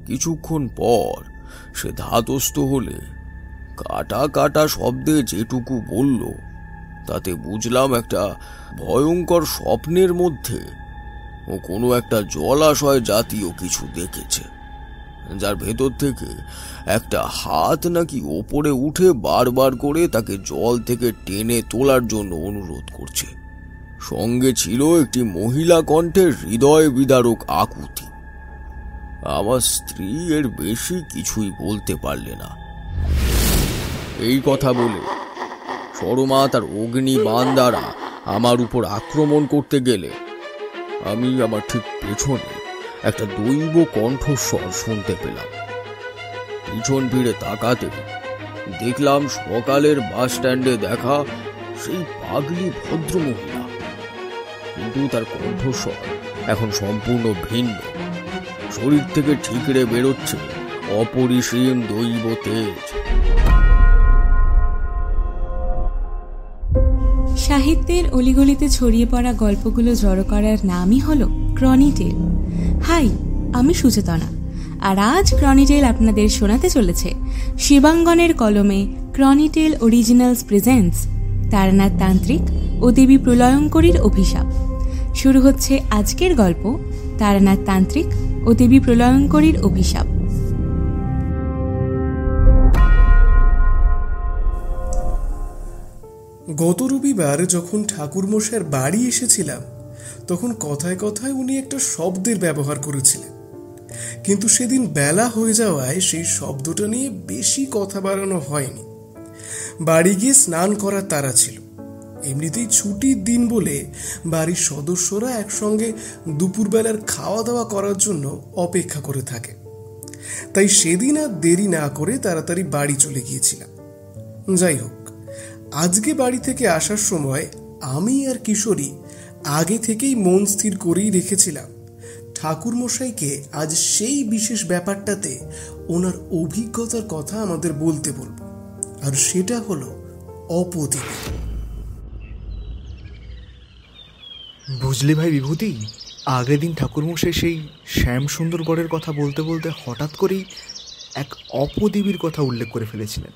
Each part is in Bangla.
কিছুক্ষণ পর সে ধাতস্থ হলে কাটা কাটা শব্দে যেটুকু বলল তাতে বুঝলাম একটা ভয়ঙ্কর স্বপ্নের মধ্যে ও কোনো একটা জলাশয় জাতীয় কিছু দেখেছে, যার ভেতর থেকে একটা হাত নাকি ওপরে উঠে বারবার করে তাকে জল থেকে টেনে তোলার জন্য অনুরোধ করছে। সঙ্গে ছিল একটি মহিলা কণ্ঠের হৃদয় বিদারক আকুতি। আমার স্ত্রী এর বেশি কিছুই বলতে পারলে না। এই কথা বলে সরমা তার অগ্নি বাণ দ্বারা আমার উপর আক্রমণ করতে গেলে আমি আমার ঠিক পেছনে একটা দৈব কণ্ঠস্বর শুনতে পেলাম। পিছন ফিরে তাকাতে দেখলাম সকালের বাস স্ট্যান্ডে দেখা সেই পাগলি ভদ্রমহিলা, কিন্তু তার কণ্ঠস্বর এখন সম্পূর্ণ ভিন্ন। শরীর থেকে ঠিকরে বেরোচ্ছে অপরিসীম দৈব তেজ। সাহিত্যের অলিগলিতে ছড়িয়ে পড়া গল্পগুলো জড়ো করার নামই হলো ক্রনিটেল। হাই, আমি সুচেতনা, আর আজ ক্রনিটেল আপনাদের শোনাতে চলেছে শিবাঙ্গনের কলমে ক্রনিটেল অরিজিনালস প্রেজেন্টস তারানাথ তান্ত্রিক ও দেবী প্রলয়ঙ্করীর অভিশাপ। শুরু হচ্ছে আজকের গল্প, তারানাথ তান্ত্রিক ও দেবী প্রলয়ঙ্করীর অভিশাপ। গত রবিবার যখন ঠাকুরমশাইয়ের বাড়ি এসেছিলাম তখন কথায় কথায় উনি একটা শব্দের ব্যবহার করেছিলেন, কিন্তু সেদিন বেলা হয়ে যাওয়ায় সেই শব্দটা নিয়ে বেশি কথা বাড়ানো হয়নি। বাড়ি গিয়ে স্নান করার তাড়া ছিল। এমনিতেই ছুটির দিন বলে বাড়ির সদস্যরা একসঙ্গে দুপুরবেলার খাওয়া দাওয়া করার জন্য অপেক্ষা করে থাকে। তাই সেদিন আর দেরি না করে তাড়াতাড়ি বাড়ি চলে গিয়েছিলাম। যাই হোক, আজকে বাড়ি থেকে আসার সময় আমি আর কিশোরী আগে থেকেই মন স্থির করেই রেখেছিলাম ঠাকুরমশাইকে আজ সেই বিশেষ ব্যাপারটাতে ওনার অভিজ্ঞতার কথা আমাদের বলতে বলবো, আর সেটা হলো অপদেবী। বুঝলি ভাই বিভূতি, আগের দিন ঠাকুরমশাই সেই শ্যাম সুন্দরগড়ের কথা বলতে বলতে হঠাৎ করেই এক অপদেবীর কথা উল্লেখ করে ফেলেছিলেন।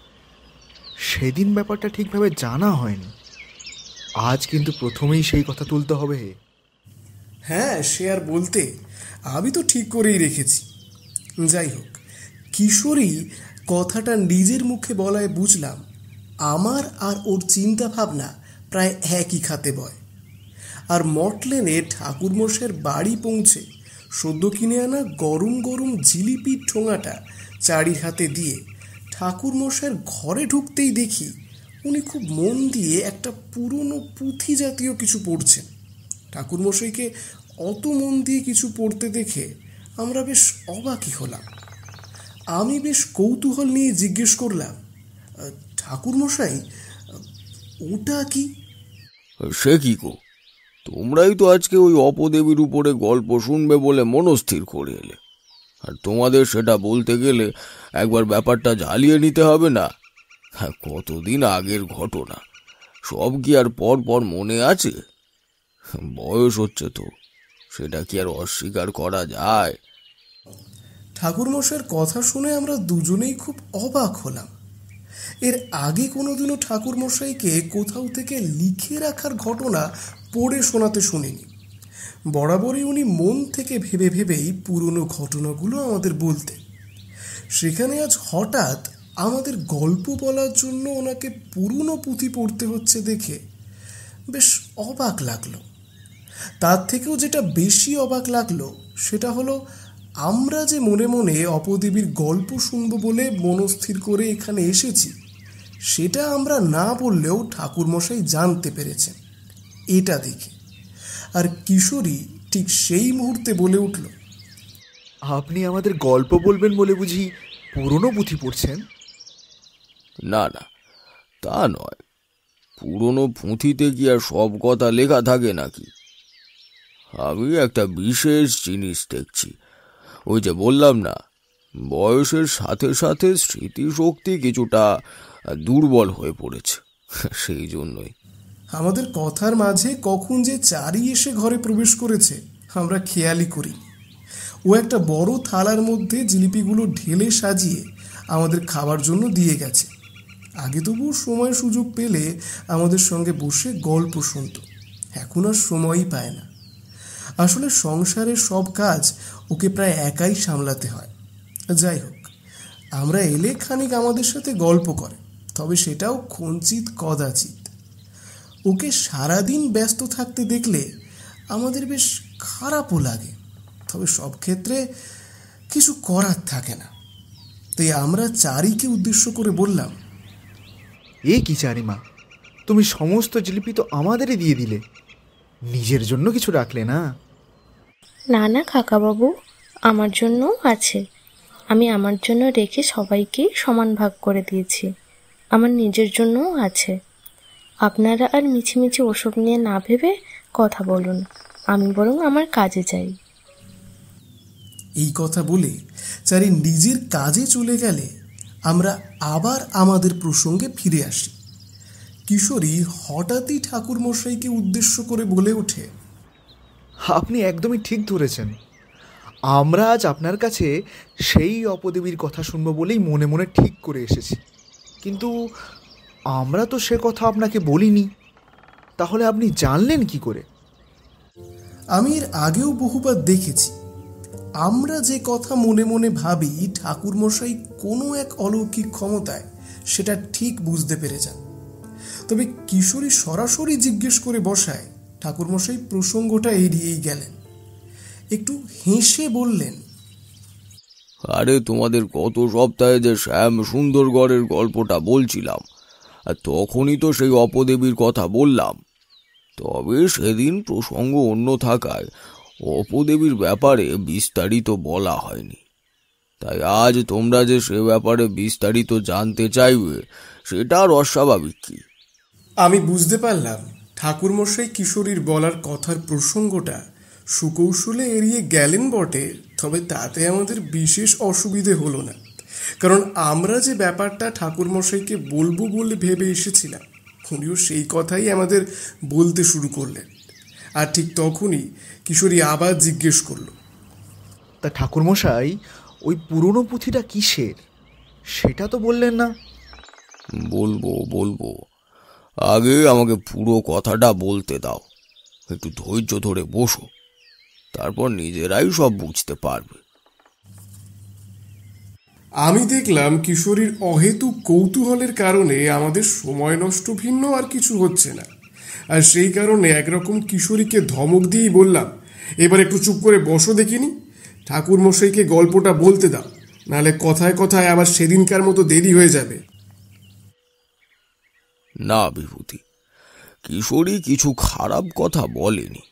সেদিন ব্যাপারটা ঠিকভাবে জানা হয়নি। আজ কিন্তু প্রথমেই সেই কথা তুলতে হবে। হ্যাঁ, সে আর বলতে, আমি তো ঠিক করেই রেখেছি। যাই হোক, কিশোরী কথাটা নিজের মুখে বলায় বুঝলাম আমার আর ওর চিন্তা ভাবনা প্রায় একই খাতে বয়। আর মটলেনে ঠাকুরমশাইয়ের বাড়ি পৌঁছে সদ্য কিনে আনা গরম গরম জিলিপির ঠোঙাটা চারির হাতে দিয়ে ঠাকুরমশাইয়ের ঘরে ঢুকতেই দেখি উনি খুব মন দিয়ে একটা পুরনো পুঁথি জাতীয় কিছু পড়ছেন। ঠাকুরমশাইকে অত মন দিয়ে কিছু পড়তে দেখে আমরা বেশ অবাকই হলাম। আমি বেশ কৌতূহল নিয়ে জিজ্ঞেস করলাম, ঠাকুরমশাই, ওটা কি? সে কি গো, তোমরাই তো আজকে ওই অপদেবীর উপরে গল্প শুনবে বলে মনস্থির করে এলে, আর তোমাদের সেটা বলতে গেলে একবার ব্যাপারটা ঝালিয়ে নিতে হবে না? কতদিন আগের ঘটনা, সব কি আর পর পর মনে আছে? বয়স হচ্ছে তো, সেটা কি আর অস্বীকার করা যায়? ঠাকুরমশাইয়ের কথা শুনে আমরা দুজনেই খুব অবাক হলাম। এর আগে কোনোদিনও ঠাকুরমশাইকে কোথাও থেকে লিখে রাখার ঘটনা পড়ে শোনাতে শুনিনি। বরাবরই উনি মন থেকে ভেবে ভেবেই পুরনো ঘটনাগুলো আমাদের বলতেন। সেখানে আজ হঠাৎ আমাদের গল্প বলার জন্য ওনাকে পুরনো পুঁথি পড়তে হচ্ছে দেখে বেশ অবাক লাগলো। তার থেকেও যেটা বেশি অবাক লাগলো সেটা হলো, আমরা যে মনে মনে অপদেবীর গল্প শুনবো বলে মনস্থির করে এখানে এসেছি, সেটা আমরা না বললেও ঠাকুরমশাই জানতে পেরেছেন এটা দেখে। আর কিশোরী ঠিক সেই মুহূর্তে বলে উঠল, আপনি আমাদের গল্প বলবেন বলে বুঝি পুরনো পুঁথি পড়ছেন? না না, তা নয়। পুরনো পুঁথিতে কি আর সব কথা লেখা থাকে নাকি? আমি একটা বিশেষ জিনিস দেখছি। ওই যে বললাম না, বয়সের সাথে সাথে স্মৃতিশক্তি কিছুটা দুর্বল হয়ে পড়েছে, সেই জন্যই। আমাদের কথার মাঝে কখন যে চারি এসে ঘরে প্রবেশ করেছে আমরা খেয়ালই করি। ও একটা বড় থালার মধ্যে জিলিপিগুলো ঢেলে সাজিয়ে আমাদের খাবার জন্য দিয়ে গেছে। আগে তবুও সময় সুযোগ পেলে আমাদের সঙ্গে বসে গল্প শুনত, এখন আর সময়ই পায় না। আসলে সংসারের সব কাজ ওকে প্রায় একাই সামলাতে হয়। যাই হোক, আমরা এলে খানিক আমাদের সাথে গল্প করে, তবে সেটাও খঞ্চিত কদাচিৎ। ওকে সারাদিন ব্যস্ত থাকতে দেখলে আমাদের বেশ খারাপও লাগে, তবে সব ক্ষেত্রে কিছু করার থাকে না। তাই আমরা চারিকে উদ্দেশ্য করে বললাম, এ কি চারিমা, তুমি সমস্ত জিলিপি তো আমাদেরই দিয়ে দিলে, নিজের জন্য কিছু রাখলে না? না না কাকাবাবু, আমার জন্যও আছে। আমি আমার জন্য রেখে সবাইকেই সমান ভাগ করে দিয়েছি। আমার নিজের জন্যও আছে। আপনারা আর মিছিমিছি ওসব নিয়ে না ভেবে কথা বলুন, আমি বরং আমার কাজে যাই। এই কথা বলে চারি নিজের কাজে চলে গেলে আমরা আবার আমাদের প্রসঙ্গে ফিরে আসি। কিশোরী হঠাৎই ঠাকুরমশাইকে উদ্দেশ্য করে বলে ওঠে, আপনি একদমই ঠিক ধরেছেন। আমরা আজ আপনার কাছে সেই অপদেবীর কথা শুনবো বলেই মনে মনে ঠিক করে এসেছি, কিন্তু আমরা তো সে কথা আপনাকে বলিনি। তাহলে আপনি জানলেন কি করে? আমি এর আগেও বহুবার দেখেছি, আমরা যে কথা মনে মনে ভাবি ঠাকুরমশাই কোনো এক অলৌকিক ক্ষমতায় সেটা ঠিক বুঝতে পেরে যান। তবে কিশোরী সরাসরি জিজ্ঞেস করে বসায় ঠাকুরমশাই প্রসঙ্গটা এড়িয়েই গেলেন। একটু হেসে বললেন, আরে তোমাদের গত সপ্তাহে যে শ্যাম সুন্দরগড়ের গল্পটা বলছিলাম, আর তখনই তো সেই অপদেবীর কথা বললাম। তবে সেদিন প্রসঙ্গ অন্য থাকায় অপদেবীর ব্যাপারে বিস্তারিত বলা হয়নি। তাই আজ তোমরা যে সে ব্যাপারে বিস্তারিত জানতে চাইবে, সেটা আর অস্বাভাবিক কি? আমি বুঝতে পারলাম ঠাকুরমশাই কিশোরীর বলার কথার প্রসঙ্গটা সুকৌশলে এড়িয়ে গেলেন বটে, তবে তাতে আমাদের বিশেষ অসুবিধে হলো না। কারণ আমরা যে ব্যাপারটা ঠাকুরমশাইকে বলবো বলে ভেবে এসেছিলাম, উনিও সেই কথাই আমাদের বলতে শুরু করলেন। আর ঠিক তখনই কিশোরী আবার জিজ্ঞেস করলো, তা ঠাকুরমশাই, ওই পুরনো পুঁথিটা কিসের সেটা তো বললেন না। বলবো, আগে আমাকে পুরো কথাটা বলতে দাও। একটু ধৈর্য ধরে বসো, তারপর নিজেরাই সব বুঝতে পারবে। আমি দেখলাম কিশোরীর অহেতুক কৌতূহলের কারণে আমাদের সময় নষ্ট ভিন্ন আর কিছু হচ্ছে না। আর সেই কারণে একরকম কিশোরীকে ধমক দিয়েই বললাম, এবার একটু চুপ করে বসো দেখিনি, ঠাকুরমশাইকে গল্পটা বলতে দাও, নাহলে কথায় কথায় আবার সেদিনকার মতো দেরি হয়ে যাবে। না বিভূতি, কিশোরী কিছু খারাপ কথা বলেনি।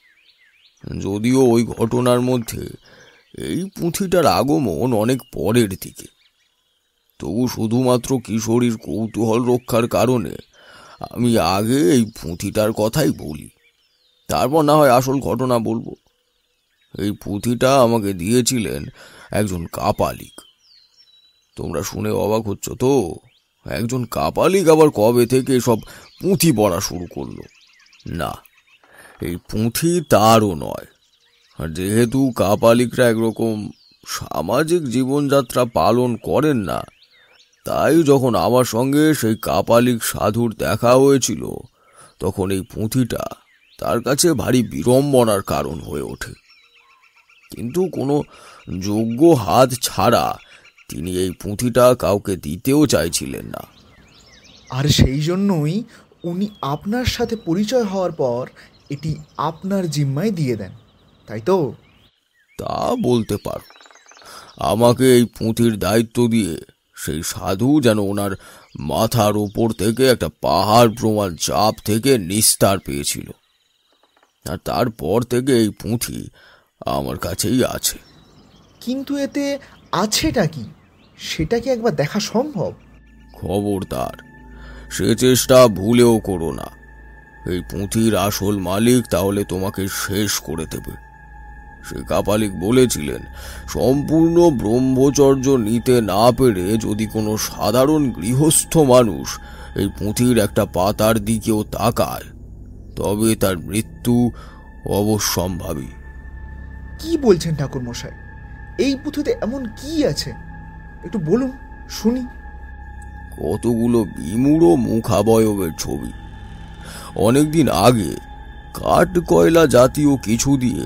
যদিও ওই ঘটনার মধ্যে এই পুঁথিটার আগমন অনেক পরের দিকে, তবু শুধুমাত্র কিশোরীর কৌতূহল রক্ষার কারণে আমি আগে এই পুঁথিটার কথাই বলি, তারপর না হয় আসল ঘটনা বলবো। এই পুঁথিটা আমাকে দিয়েছিলেন একজন কাপালিক। তোমরা শুনে অবাক হচ্ছ তো, একজন কাপালিক আবার কবে থেকে সব পুঁথি পড়া শুরু করলো? না, এই পুঁথি তারও নয়। আর যেহেতু কাপালিকরা একরকম সামাজিক জীবনযাত্রা পালন করেন না, তাই যখন আমার সঙ্গে সেই কাপালিক সাধুর দেখা হয়েছিল, তখন এই পুঁথিটা তার কাছে ভারী বিড়ম্বনার কারণ হয়ে ওঠে। কিন্তু কোনো যোগ্য হাত ছাড়া তিনি এই পুঁথিটা কাউকে দিতেও চাইছিলেন না। আর সেই জন্যই উনি আপনার সাথে পরিচয় হওয়ার পর এটি আপনার জিম্মায় দিয়ে দেন, তাই তো? তা বলতে পারো। আমাকে এই পুঁথির দায়িত্ব দিয়ে সেই সাধু যেন ওনার মাথার উপর থেকে একটা পাহাড় প্রমাণ চাপ থেকে নিস্তার পেয়েছিল। আর তারপর থেকে এই পুঁথি আমার কাছেই আছে। কিন্তু এতে আছেটা কি, সেটা কি একবার দেখা সম্ভব? খবরদার, সে চেষ্টা ভুলেও করো না। এই পুঁথির আসল মালিক তাহলে তোমাকে শেষ করে দেবে। সে কাপালিক বলেছিলেন, সম্পূর্ণ ব্রহ্মচর্য নিতে না পেরে যদি কোনো সাধারণ গৃহস্থ মানুষ এই পুঁথির একটা পাতার দিকেও তাকায়, তবে তার মৃত্যু অবশ্যম্ভাবী। কি বলছেন ঠাকুরমশাই? এই পুঁথিতে এমন কি আছে একটু বলুন শুনি। কতগুলো বিমূঢ় মুখাবয়বের ছবি। অনেকদিন আগে কাঠ কয়লা জাতীয় কিছু দিয়ে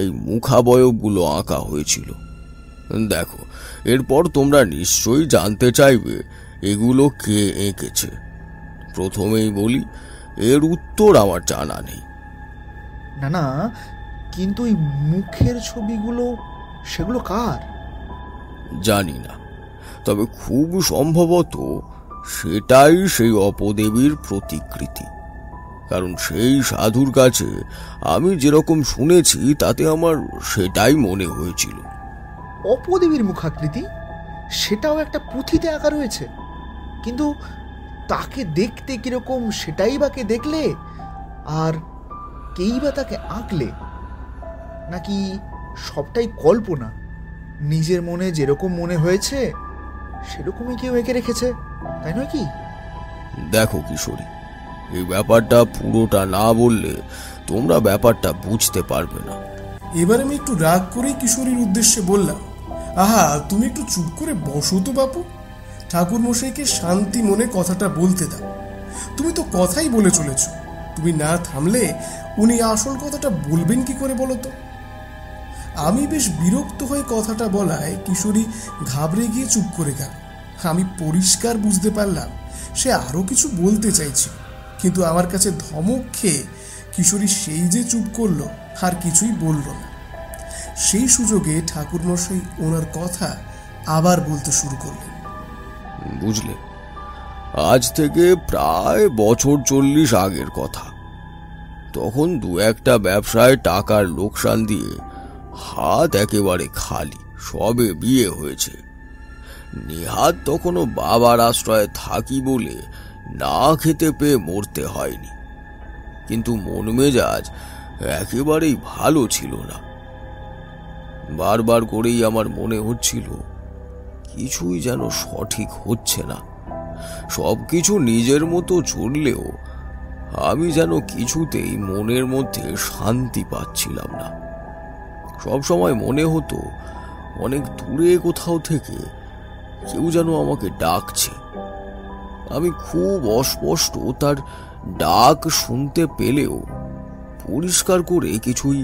এই মুখাবয়বগুলো আঁকা হয়েছিল। দেখো, এরপর তোমরা নিশ্চয়ই জানতে চাইবে এগুলো কে এঁকেছে। প্রথমেই বলি, এর উত্তর আমার জানা নেই। না না, কিন্তু এই মুখের ছবিগুলো সেগুলো কার? জানি না, তবে খুব সম্ভবত সেটাই সেই অপদেবীর প্রতিকৃতি। কারণ সেই সাধুর কাছে আমি যেরকম শুনেছি তাতে আমার সেটাই মনে হয়েছিল। অপদেবীর মুখাকৃতি? সেটাও একটা পুঁথিতে আঁকা রয়েছে? কিন্তু তাকে দেখতে কিরকম সেটাই বা কে দেখলে? আর কেই বা তাকে আঁকলে? নাকি সবটাই কল্পনা, নিজের মনে যেরকম মনে হয়েছে সেরকমই কেউ এঁকে রেখেছে, তাই নয় কি? দেখো কিশোরী, এই ব্যাপারটা পুরোটা না বললে তোমরা ব্যাপারটা বুঝতে পারবে না। এবার আমি একটু রাগ করে কিশোরীর উদ্দেশ্যে বললাম, আহা, তুমি একটু চুপ করে বসো তো বাপু। ঠাকুর মশাইকে শান্তি মনে কথাটা বলতে দাও। তুমি তো কথাই বলে চলেছ, তুমি না থামলে উনি আসল কথাটা বলবেন কি করে বলো তো? আমি বেশ বিরক্ত হয়ে কথাটা বলায় কিশোরী ঘাবড়ে গিয়ে চুপ করে গেল। আমি পরিষ্কার বুঝতে পারলাম সে আরো কিছু বলতে চাইছে, কিন্তু আমার কাছে ধমক খেয়ে কিশোরী সেই যে চুপ করলো, আর কিছুই বলল না। সেই সুযোগে ঠাকুরমশাই ওনার কথা আবার বলতে শুরু করলেন। বুঝলে, আজ থেকে প্রায় বছর 40 আগের কথা। তখন দু একটা ব্যবসায় টাকার লোকসান দিয়ে হাত একেবারে খালি, সবে বিয়ে হয়েছে। নিহাত তখনও বাবার আশ্রয়ে থাকি বলে না খেতে পেয়ে মরতে হয়নি, কিন্তু মন মেজাজ একেবারেই ভালো ছিল না। বারবার করেই আমার মনে হচ্ছিল কিছুই যেন সঠিক হচ্ছে না। সবকিছু নিজের মতো চললেও আমি যেন কিছুতেই মনের মধ্যে শান্তি পাচ্ছিলাম না। সব সময় মনে হতো অনেক দূরে কোথাও থেকে কেউ যেন আমাকে ডাকছে। আমি খুব অস্পষ্ট তার ডাক শুনতে পেলেও পরিষ্কার করে কিছুই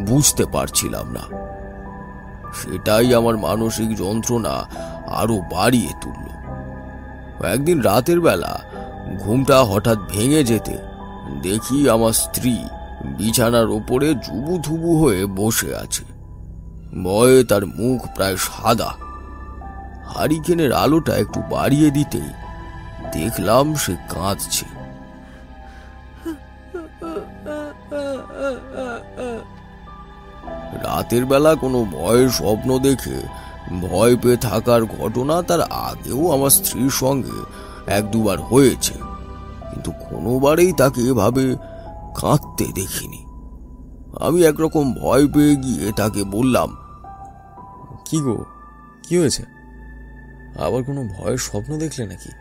বুঝতে পারছিলাম না। সেটাই আমার মানসিক যন্ত্রণা আরো বাড়িয়ে তুলল। একদিন রাতের বেলা ঘুমটা হঠাৎ ভেঙে যেতে দেখি আমার স্ত্রী বিছানার ওপরে জুবুথুবু হয়ে বসে আছে। ভয়ে তার মুখ প্রায় সাদা। হারিকেনের আলোটা একটু বাড়িয়ে দিতেই দেখলাম সে কাঁদছে। রাতের বেলা কোনো ভয়ের স্বপ্ন দেখে ভয় পেয়ে থাকার ঘটনা তার আগেও আমার স্ত্রীর সঙ্গে এক দুবার হয়েছে, কিন্তু কোনোবারেই তাকে এভাবে কাঁদতে দেখিনি। আমি একরকম ভয় পেয়ে গিয়ে তাকে বললাম, কি গো, কি হয়েছে? আবার কোনো ভয়ের স্বপ্ন দেখলে নাকি?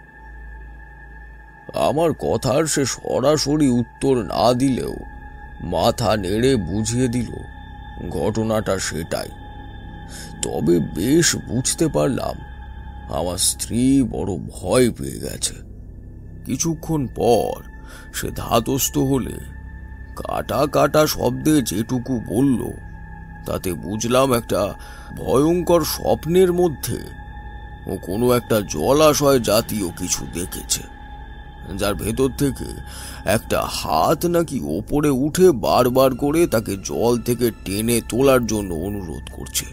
আমার কথার সে সরাসরি উত্তর না দিলেও মাথা নেড়ে বুঝিয়ে দিল ঘটনাটা সেটাই। তবে বেশ বুঝতে পারলাম আমার স্ত্রী বড় ভয় পেয়ে গেছে। কিছুক্ষণ পর সে ধাতস্থ হলে কাটা কাটা শব্দে যেটুকু বলল তাতে বুঝলাম একটা ভয়ঙ্কর স্বপ্নের মধ্যে ও কোনো একটা জলাশয় জাতীয় কিছু দেখেছে, যার ভেতর থেকে একটা হাত নাকি ওপরে উঠে বারবার করে তাকে জল থেকে টেনে তোলার জন্য অনুরোধ করছে।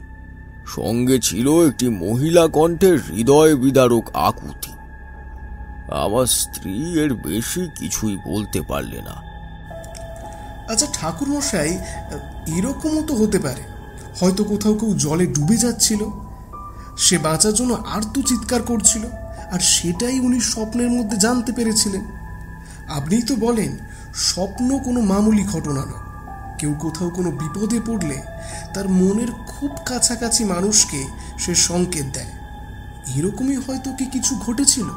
সঙ্গে ছিল একটি মহিলা কণ্ঠের হৃদয় বিদারক আকুতি। আমার স্ত্রী এর বেশি কিছুই বলতে পারলে না। আচ্ছা ঠাকুর মশাই, এরকমও তো হতে পারে হয়তো কোথাও কেউ জলে ডুবে যাচ্ছিল, সে বাঁচার জন্য আর্ত চিৎকার করছিল, আর সেটাই উনি স্বপ্নের মধ্যে জানতে পেরেছিলেন। আপনিই তো বলেন স্বপ্ন কোনো মামুলি ঘটনা নয়। কেউ কোথাও কোনো বিপদে পড়লে তার মনের খুব কাছাকাছি মানুষকে সে সংকেত দেয়। এরকমই হয়তো কি কিছু ঘটেছিল।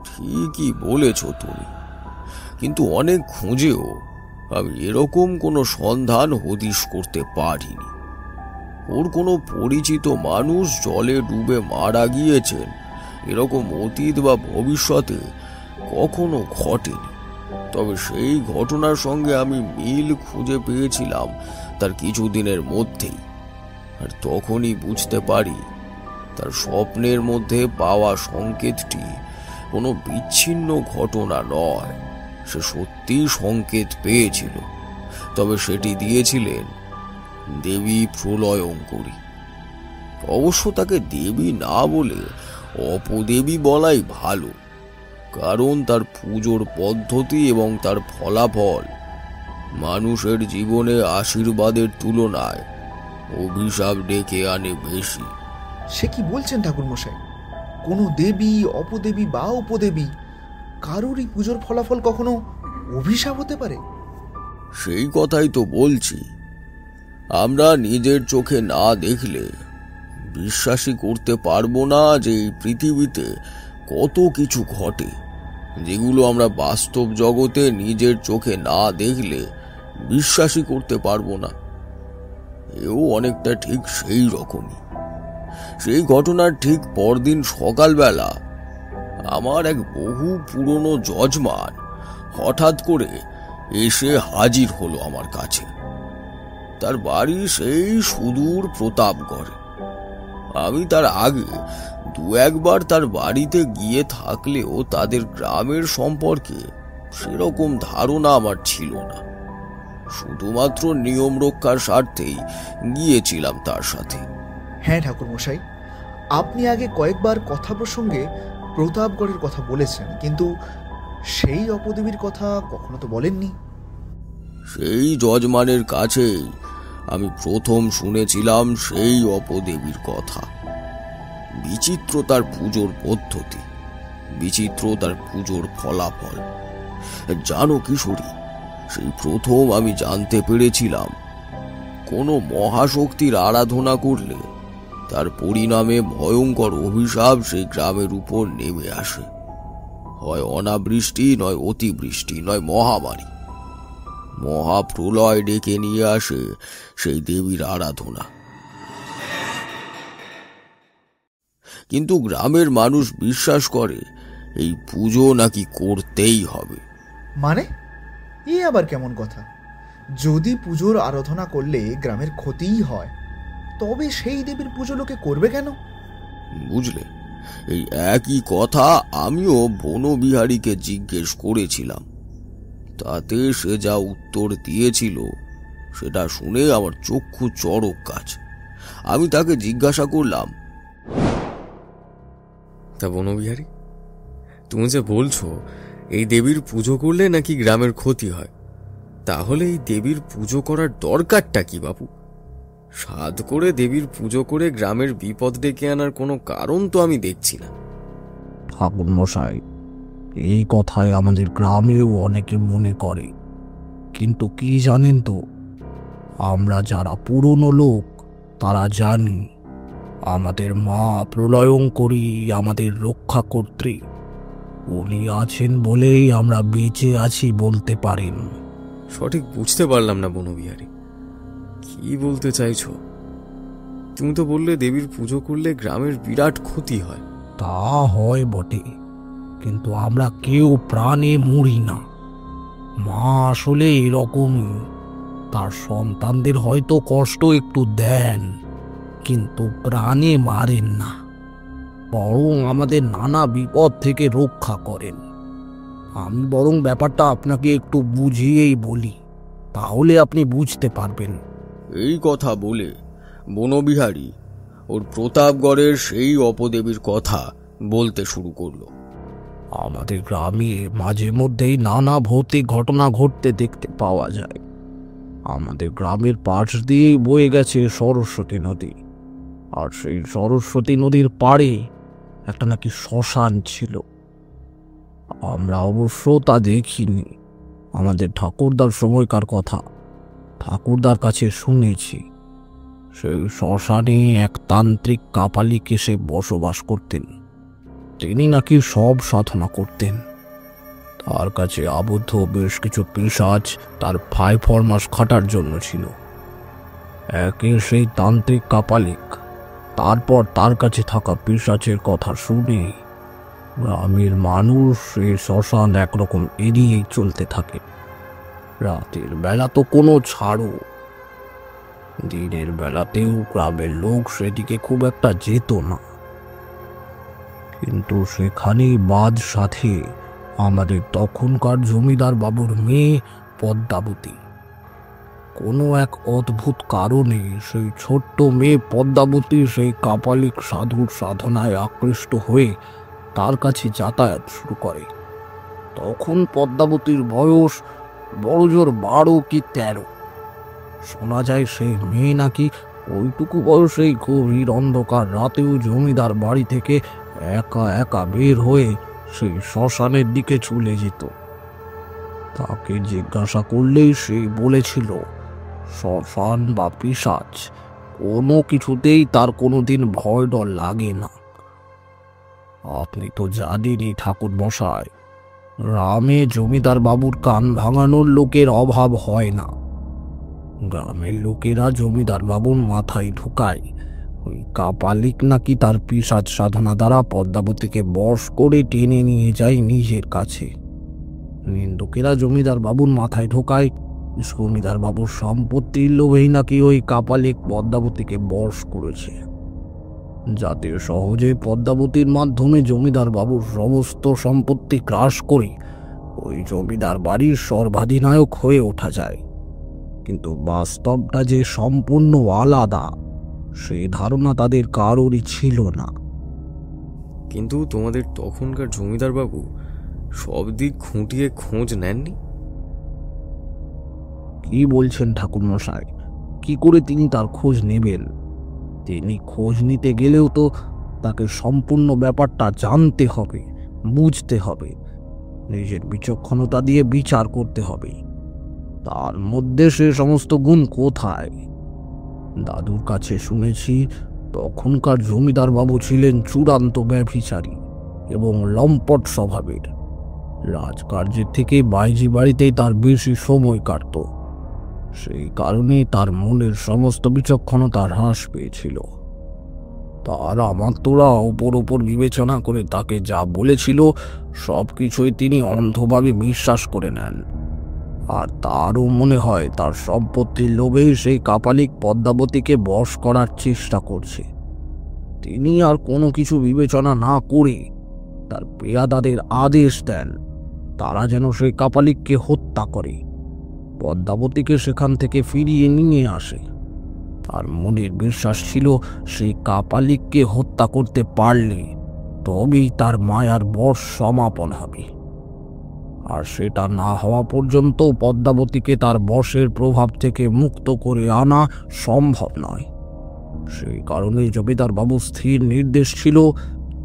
ঠিকই বলেছ তুমি, কিন্তু অনেক খুঁজেও আমি এরকম কোনো সন্ধান হদিশ করতে পারিনি। ওর কোনো পরিচিত মানুষ জলে ডুবে মারা গিয়েছেন এরকম অতীত বা ভবিষ্যতে কখনো ঘটেনি। তবে সেই ঘটনার সঙ্গে আমি মিল খুঁজে পেয়েছিলাম তার কিছুদিনের মধ্যেই, আর তখনই বুঝতে পারি তার স্বপ্নের মধ্যে পাওয়া সংকেতটি কোনো বিচ্ছিন্ন ঘটনা নয়। সে সত্যি সংকেত পেয়েছিল, তবে সেটি দিয়েছিলেন দেবী প্রলয়ঙ্করী। অবশ্য তাকে দেবী না বলে অপদেবী বলাই ভালো, কারণ তার পুজোর পদ্ধতি এবং তার ফলাফল মানুষের জীবনে আশীর্বাদের তুলনায় অভিশাপ ডেকে আনে বেশি। সে কি বলছেন ঠাকুরমশাই? কোনো দেবী, অপদেবী বা উপদেবী কারোরই পুজোর ফলাফল কখনো অভিশাপ হতে পারে? সেই কথাই তো বলছি। আমরা নিজের চোখে না দেখলে বিশ্বাসই করতে পারবো না যে এই পৃথিবীতে কত কিছু ঘটে, যেগুলো আমরা বাস্তব জগতে নিজের চোখে না দেখলে বিশ্বাসই করতে পারবো না। এও অনেকটা ঠিক সেই রকমই। সেই ঘটনার ঠিক পরদিন সকালবেলা আমার এক বহু পুরনো যজমান হঠাৎ করে এসে হাজির হলো আমার কাছে। তার বাড়ি সেই সুদূর প্রতাপগড়ে। আমি তার আগে দু একবার তার বাড়িতে গিয়ে থাকলেও তাদের গ্রামের সম্পর্কে সেরকম ধারণা আমার ছিল না। শুধুমাত্র নিয়ম রক্ষার স্বার্থেই গিয়েছিলাম তার সাথে। হ্যাঁ ঠাকুরমশাই, আপনি আগে কয়েকবার কথা প্রসঙ্গে প্রতাপগড়ের কথা বলেছেন, কিন্তু সেই অপদেবীর কথা কখনো তো বলেননি। সেই যজমানের কাছেই আমি প্রথম শুনেছিলাম সেই অপদেবীর কথা। বিচিত্র তার পুজোর পদ্ধতি, বিচিত্র তার পুজোর ফলাফল। জানো কিশোরী, সেই প্রথম আমি জানতে পেরেছিলাম কোনো মহাশক্তির আরাধনা করলে তার পরিণামে ভয়ঙ্কর অভিশাপ সেই গ্রামের উপর নেমে আসে। হয় অনাবৃষ্টি, নয় অতিবৃষ্টি, নয় মহামারী। মহাপ্রলয় ডেকে নিয়ে আসে সেই দেবীর আরাধনা। কিন্তু গ্রামের মানুষ বিশ্বাস করে এই পুজো নাকি করতেই হবে। মানে এ আবার কেমন কথা? যদি পুজোর আরাধনা করলে গ্রামের ক্ষতিই হয়, তবে সেই দেবীর পুজো লোকে করবে কেন? বুঝলে, এই একই কথা আমিও বনবিহারীকে জিজ্ঞেস করেছিলাম। তাতে সে যা উত্তর দিয়েছিল সেটা শুনে আমার চক্ষু চড়ক গাছ। আমি তাকে জিজ্ঞাসা করলাম, তা বনবিহারী, তুমি যে বলছো এই দেবীর পুজো করলে নাকি গ্রামের ক্ষতি হয়, তাহলে এই দেবীর পুজো করার দরকারটা কি বাবু? সাধ করে দেবীর পুজো করে গ্রামের বিপদ ডেকে আনার কোনো কারণ তো আমি দেখছি না। ঠাকুর মশাই, এই কথায় আমাদের গ্রামেও অনেকে মনে করে, কিন্তু কি জানেন তো, আমরা যারা পুরনো লোক তারা জানি আমাদের মা প্রলয়ঙ্করী আমাদের রক্ষা কর্ত্রী। উনি আছেন বলেই আমরা বেঁচে আছি বলতে পারেন। সঠিক বুঝতে পারলাম না বনবিহারী, কি বলতে চাইছো? তুমি তো বললে দেবীর পুজো করলে গ্রামের বিরাট ক্ষতি হয়। তা হয় বটে, কিন্তু আমরা কেউ প্রাণে মরি না। মা আসলে এরকমই, তার সন্তানদের হয়তো কষ্ট একটু দেন, কিন্তু প্রাণে মারেন না, বরং আমাদের নানা বিপদ থেকে রক্ষা করেন। আমি বরং ব্যাপারটা আপনাকে একটু বুঝিয়েই বলি, তাহলে আপনি বুঝতে পারবেন। এই কথা বলে বনবিহারী ওর প্রতাপগড়ের সেই অপদেবীর কথা বলতে শুরু করলো। আমাদের গ্রামে মাঝে মধ্যেই নানা ভৌতিক ঘটনা ঘটতে দেখতে পাওয়া যায়। আমাদের গ্রামের পাশ দিয়েই বয়ে গেছে সরস্বতী নদী, আর সেই সরস্বতী নদীর পাড়ে একটা নাকি শ্মশান ছিল। আমরা অবশ্য তা দেখিনি, আমাদের ঠাকুরদার সময়কার কথা ঠাকুরদার কাছে শুনেছি। সেই শ্মশানে এক তান্ত্রিক কাপালিক এসে বসবাস করতেন। তিনি নাকি সব সাধনা করতেন। তার কাছে আবদ্ধ বেশ কিছু পিশাচ তার 5 ফরমাস খাটার জন্য ছিল। একে সেই তান্ত্রিক কাপালিক, তারপর তার কাছে থাকা পিশাচের কথা শুনে গ্রামের মানুষ এই শ্মশান একরকম এড়িয়েই চলতে থাকে। রাতের বেলা তো কোনো ছাড়ো, দিনের বেলাতেও গ্রামের লোক সেদিকে খুব একটা যেত না। কিন্তু সেখানেই বাদ সাথে আমাদের তখনকার জমিদার বাবুর মেয়ে পদ্মাবতী। কোনো এক অদ্ভুত কারণে সেই ছোট্ট মেয়ে পদ্মাবতী সেই কাপালিক সাধুর সাধনায় আকৃষ্ট হয়ে তার কাছে যাতায়াত শুরু করে। তখন পদ্মাবতীর বয়স বড়জোর 12 কি 13। শোনা যায় সেই মেয়ে নাকি ওইটুকু বয়সেই গভীর অন্ধকার রাতেও জমিদার বাড়ি থেকে একা একা বের হয়ে সেই শ্মশানের দিকে চলে যেত। তাকে জিজ্ঞাসা করলেই সে বলেছিল শ্মশান বা পিশাচ কোনো কিছুতেই তার কোনোদিন ভয় ডর লাগে না। আপনি তো জানেনই ঠাকুর মশাই, গ্রামে জমিদার বাবুর কান ভাঙানোর লোকের অভাব হয় না। গ্রামের লোকেরা জমিদার বাবুর মাথায় ঢুকায় ওই কাপালিক নাকি তার পিশাচ সাধনা দ্বারা পদ্মাবতীকে বশ করে টেনে নিয়ে যায় নিজের কাছে। নিন্দুকেরা জমিদার বাবুর মাথায় ঢোকায় জমিদার বাবুর সম্পত্তির লোভেই নাকি ওই কাপালিক পদ্মাবতীকে বশ করেছে, যাতে সহজে পদ্মাবতীর মাধ্যমে জমিদার বাবুর সমস্ত সম্পত্তি গ্রাস করে ওই জমিদার বাড়ির সর্বাধিনায়ক হয়ে ওঠা যায়। কিন্তু বাস্তবটা যে সম্পূর্ণ আলাদা সে ধারণা তাদের কারোরই ছিল না। কিন্তু তোমাদের তখনকার জমিদার বাবু সব দিক খুঁটিয়ে খোঁজ নেননি? কি বলছেন ঠাকুর মশাই? কি করে তিনি তার খোঁজ নেবেন? তিনি খোঁজ নিতে গেলেও তো তাকে সম্পূর্ণ ব্যাপারটা জানতে হবে, বুঝতে হবে, নিজের বিচক্ষণতা দিয়ে বিচার করতে হবে। তার মধ্যে সে সমস্ত গুণ কোথায়? দাদুর কাছে শুনেছি তখনকার জমিদার বাবু ছিলেন চূড়ান্ত ব্যভিচারী এবং লম্পট স্বভাবের। রাজকার্যের থেকে বাইজি বাড়িতেই তার বেশি সময় কাটত। সেই কারণে তার মনের সমস্ত বিচক্ষণতা হ্রাস পেয়েছিল। তার আমাত্তরা ওপর বিবেচনা করে তাকে যা বলেছিল সবকিছুই তিনি অন্ধভাবে বিশ্বাস করে নেন। আর তারও মনে হয় তার সম্পত্তির লোভেই সেই কাপালিক পদ্মাবতীকে বশ করার চেষ্টা করছে। তিনি আর কোনো কিছু বিবেচনা না করে তার পেয়াদাদের আদেশ দেন তারা যেন সেই কাপালিককে হত্যা করে, পদ্মাবতীকে সেখান থেকে ফিরিয়ে নিয়ে আসে। তার মনের বিশ্বাস ছিল সেই কাপালিককে হত্যা করতে পারলে তবেই তার মায়ার বশ সমাপন হবে। আর সেটা না হওয়া পর্যন্ত পদ্মাবতীকে তার বশের প্রভাব থেকে মুক্ত করে আনা সম্ভব নয়। সেই কারণে জমিদার বাবু স্থির নির্দেশ ছিল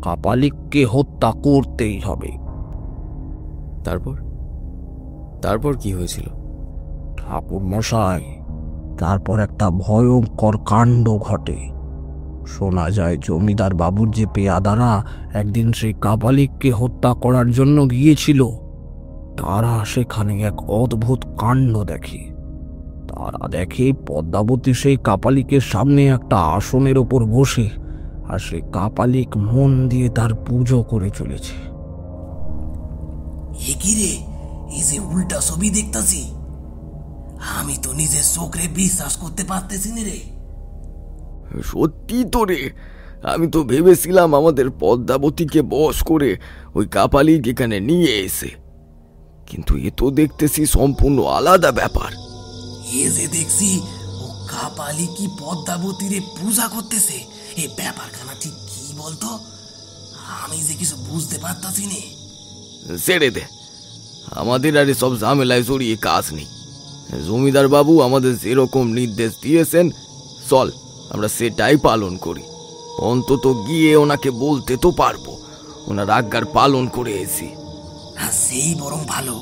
কাপালিককে হত্যা করতেই হবে। তারপর কি হয়েছিল ঠাকুর মশাই? তারপর একটা ভয়ঙ্কর কাণ্ড ঘটে। শোনা যায় জমিদার বাবুর যে পেয়াদারা একদিন সেই কাপালিককে হত্যা করার জন্য গিয়েছিল তারা সেখানে এক অদ্ভুত কাণ্ড দেখে। তারা দেখে পদ্মাবতী সেই কাপালিকের সামনে একটা আসনের ওপর বসে আর সেই কাপালিক মন দিয়ে তার পুজো করে চলেছে। এ কি রে, এই যে উল্টা ছবি দেখতাছি, আমি তো নিজের চোখে বিশ্বাস করতে পারতেছি না রে। সত্যি তো রে, আমি তো ভেবেছিলাম আমাদের পদ্মাবতীকে বশ করে ওই কাপালিক এখানে নিয়ে এসে, কিন্তু এ তো দেখতেছি সম্পূর্ণ আলাদা ব্যাপার। এ যে দেখছি ও কাপালিক কি পদ্মাবতীরে পূজা করতেছে, এই ব্যাপারখানা ঠিক কি বলতো? আমি যে কিছু বুঝতে পারতাছি না। ছেড়ে দে, আমাদের আর সব ঝামেলায় জড়িয়ে কাজ নেই। জমিদার বাবু আমাদের যেরকম নির্দেশ দিয়েছেন চল আমরা সেটাই পালন করি। অন্তত গিয়ে ওনাকে বলতে তো পারবো ওনার আজ্ঞার পালন করে এসি। সেই বরং ভালো,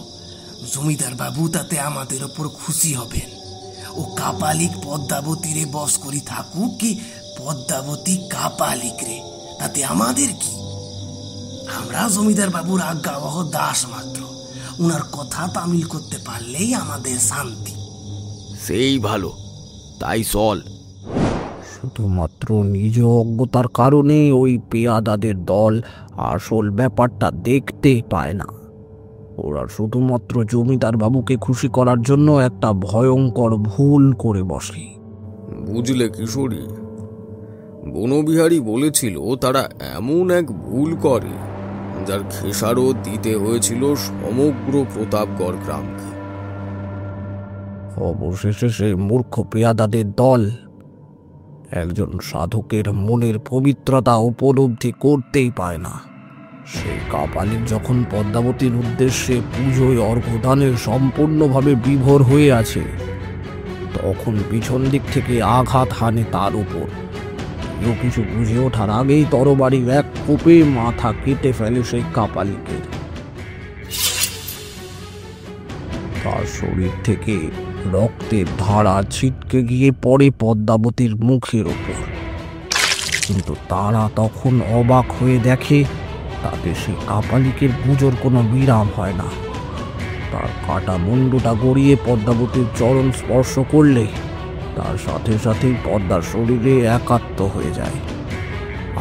জমিদার বাবু তাতে আমাদের ওপর খুশি হবেন। ও কাপালিক পদ্মাবতীরে বশ করি থাকুক কি পদ্মাবতী কাপালিক রে, তাতে আমাদের কি? আমরা জমিদার বাবুর আজ্ঞাবহ দাস মাত্র, উনার কথা তামিল করতে পারলেই আমাদের শান্তি। সেই ভালো, তাই চল। শুধুমাত্র নিজ অজ্ঞতার কারণে ওই পেয়াদাদের দল আসল ব্যাপারটা দেখতে পায় না। ওরা শুধুমাত্র জমিদার বাবুকে খুশি করার জন্য একটা ভয়ঙ্কর ভুল করে বসে। বুঝলে কিশোরী, বনবিহারী বলেছিল তারা এমন এক ভুল করে যার খেসারত দিতে হয়েছিল সমগ্র প্রতাপগড় গ্রামকে। অবশেষে সেই মূর্খ পেয়াদাদের দল একজন সাধকের মনের পবিত্রতা উপলব্ধি করতেই পায় না। সেই কাপালিক যখন পদ্মাবতীর উদ্দেশ্যে পুজোয় অর্ঘ্যদানে সম্পূর্ণভাবে বিভোর হয়ে আছে, তখন পিছন দিক থেকে আঘাত হানে তার উপর। কেউ কিছু বুঝে ওঠার আগেই তরবারি এক কোপে মাথা কেটে ফেলে সেই কাপালিকের। তার শরীর থেকে রক্তের ধারা ছিটকে গিয়ে পড়ে পদ্মাবতীর মুখের ওপর। কিন্তু তারা তখন অবাক হয়ে দেখে তাতে সেই কাপালিকের পুজোর কোনো বিরাম হয় না। তার কাটা মুন্ডুটা গড়িয়ে পদ্মাবতীর চরণ স্পর্শ করলে তার সাথে সাথেই পদ্মার শরীরে একাত্ম হয়ে যায়,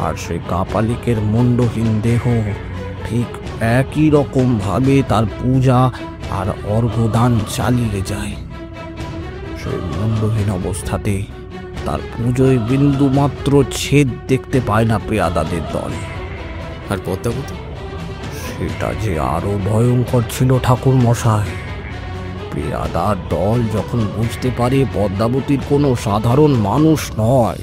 আর সেই কাপালিকের মুন্ডহীন দেহ ঠিক একই রকম ভাবে তার পূজা আর অর্ঘ্যদান চালিয়ে যায়। সেই মুন্ডহীন অবস্থাতে তার পুজোয় বিন্দু মাত্র ছেদ দেখতে পায় না পেয়াদাদের দল। আর পদ্মাবতী? সেটা যে আরো ভয়ঙ্কর ছিল ঠাকুর মশাই। পেয়াদার দল যখন বুঝতে পারে পদ্মাবতীর কোনো সাধারণ মানুষ নয়,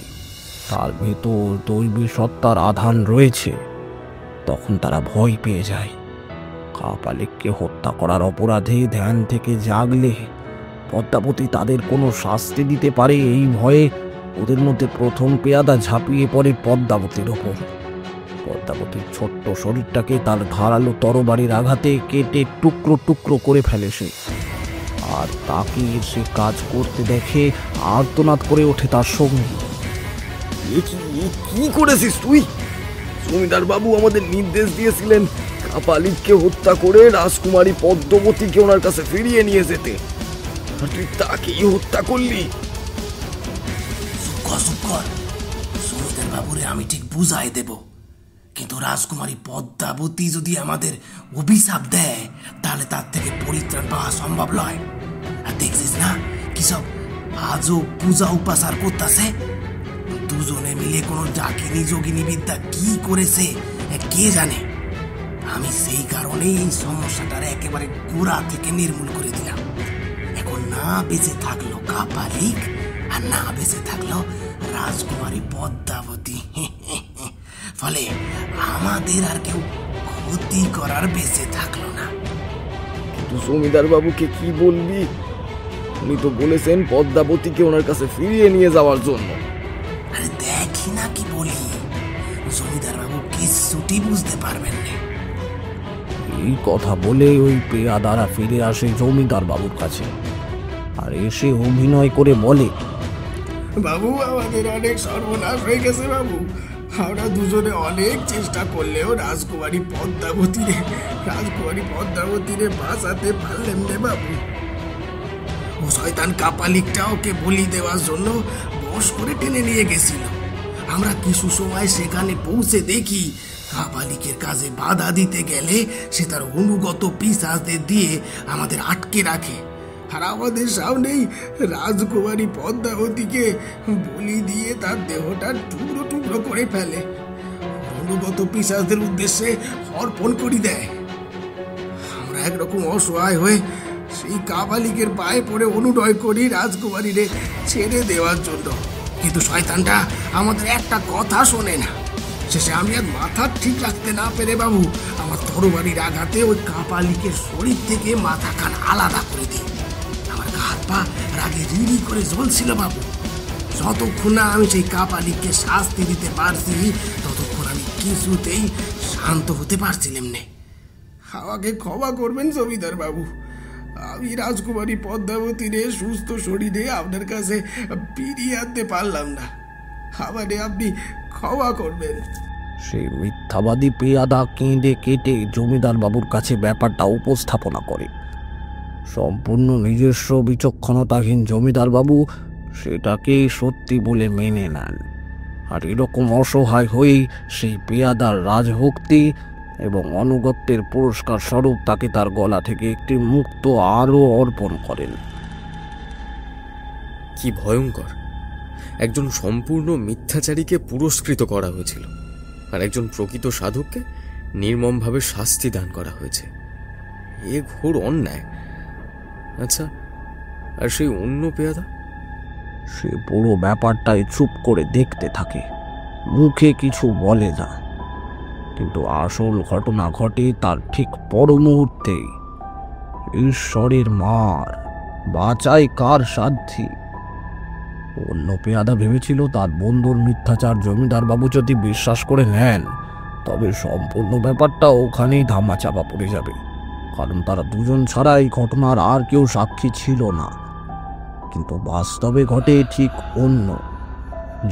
তার ভেতর দৈবী সত্তার আধান রয়েছে, তখন তারা ভয় পেয়ে যায়। কাপালিককে হত্যা করার অপরাধে ধ্যান থেকে জাগলে পদ্মাবতী তাদের কোনো শাস্তি দিতে পারে এই ভয়ে ওদের মধ্যে প্রথম পেয়াদা ঝাঁপিয়ে পড়ে পদ্মাবতীর ওপর। পদ্মাবতীর ছোট্ট শরীরটাকে তার ধারালো তরবারির আঘাতে কেটে টুকরো টুকরো করে ফেলে সে। আর তাকে সে কাজ করতে দেখে আর্তনাদ করে ওঠে তার সঙ্গী। কি করেছিস তুই? জমিদার বাবু আমাদের নির্দেশ দিয়েছিলেন কাপালিককে হত্যা করে রাজকুমারী পদ্মাবতীকে ওনার কাছে ফিরিয়ে নিয়ে যেতে, আর তুই তাকেই হত্যা করলি। জমিদার বাবুরে আমি ঠিক বুঝাই দেব, কিন্তু রাজকুমারী পদ্মাবতী যদি আমাদের অভিশাপ দেয় তাহলে তার থেকে পরিত্রাণ পাওয়া সম্ভব নয়। আর দেখছিস না কিসব আজও পূজা উপাসার করতেছে। দুজনে মিলে কোনো ডাকিনী যোগিনী বিদ্যা কি করেছে কে জানে। আমি সেই কারণে এই সমস্যাটার একেবারে গোড়া থেকে নির্মূল করে দিলাম। এখন না বেঁচে থাকলো কাপালিক, আর না বেঁচে থাকলো রাজকুমারী পদ্মাবতী। ফলে আমাদের আর কেউ ক্ষতি করার বেঁচে থাকলো না। কিন্তু জমিদার বাবুকে কি বলবি? উনি তো বলেছেন পদ্মাবতীকে ওনার কাছে ফিরিয়ে নিয়ে যাওয়ার জন্য। আরে দেখি না কি বলি, জমিদার বাবু কিছুটি বুঝতে পারবেন না। এই কথা বলে ওই পেয়াদারা ফিরে আসে জমিদার বাবুর কাছে, আর এসে অভিনয় করে বলে, বাবু আমাদের অনেক সর্বনাশ হয়ে গেছে বাবু। আমরা দুজনে অনেক চেষ্টা করলেও রাজকুমারী পদ্মাবতীরে বাঁচাতে পারলেন না বাবু। ও শয়তান কাপালিকটা ওকে বলি দেওয়ার জন্য বশ করে টেনে নিয়ে গেছিল। আমরা কিছু সময় সেখানে পৌঁছে দেখি কাপালিকের কাজে বাধা দিতে গেলে সে তার অনুগত পিশাচদের দিয়ে আমাদের আটকে রাখে, আর আমাদের সামনেই রাজকুমারী পদ্মাবতীকে বলি দিয়ে তার দেহটা টুকরো টুকরো করে ফেলে, অনুগত পিশাচদের উদ্দেশ্যে অর্পণ করে দেয়। আমরা একরকম অসহায় হয়ে সেই কাপালিকের পায়ে পড়ে অনুনয় করি রাজকুমারীরে ছেড়ে দেওয়ার জন্য, কিন্তু শয়তানটা আমাদের একটা কথা শোনে না। শেষে আমি আর মাথা ঠিক রাখতে না পেরে বাবু আমার তরবারির আঘাতে ওই কাপালিকের শরীর থেকে মাথা কান আলাদা করে দিই। আমার হাত পা রাগে রিড়ি করে জ্বলছিল বাবু। যতক্ষণ না আমি সেই কাপালিককে শাস্তি দিতে পারছি ততক্ষণ আমি কিছুতেই শান্ত হতে পারছিলাম না। আমাকে ক্ষমা করবেন জমিদার বাবু, আমি রাজকুমারী পদ্মাবতীরে সুস্থ শরীরে আপনার কাছে ফিরিয়ে আনতে পারলাম না, আমারে আপনি ক্ষমা করবেন। সেই মিথ্যাবাদী পেয়াদা কেঁদে কেটে জমিদার বাবুর কাছে ব্যাপারটা উপস্থাপনা করে। সম্পূর্ণ নিজস্ব বিচক্ষণতাহীন জমিদার বাবু সেটাকেই সত্যি বলে মেনে নেন। আর এরকম অসহায় হয়েই সেই পেয়াদার রাজভক্তি এবং অনুগত্যের পুরস্কার স্বরূপ তাকে তার গলা থেকে একটি মুক্ত আরও অর্পণ করেন। কি ভয়ঙ্কর! একজন সম্পূর্ণ মিথ্যাচারীকে পুরস্কৃত করা হয়েছিল, আর একজন প্রকৃত সাধককে নির্মমভাবে শাস্তি দান করা হয়েছে। এ ঘোর অন্যায়। আচ্ছা, আর সেই অন্য পেয়াদা? সে পুরো ব্যাপারটাই চুপ করে দেখতে থাকে, মুখে কিছু বলে না। কিন্তু আসল ঘটনা ঘটে তার ঠিক পর মুহূর্তেই। ঈশ্বরের মার বাঁচায় কার সাধ্যি? অন্য পেয়াদা ভেবেছিল তার বন্ধুর মিথ্যাচার জমিদার বাবু যদি বিশ্বাস করে নেন, তবে সম্পূর্ণ ব্যাপারটা ওখানেই ধামাচাপা পড়ে যাবে, কারণ তারা দুজন ছাড়া এই ঘটনার আর কেউ সাক্ষী ছিল না। কিন্তু বাস্তবে ঘটে ঠিক অন্য।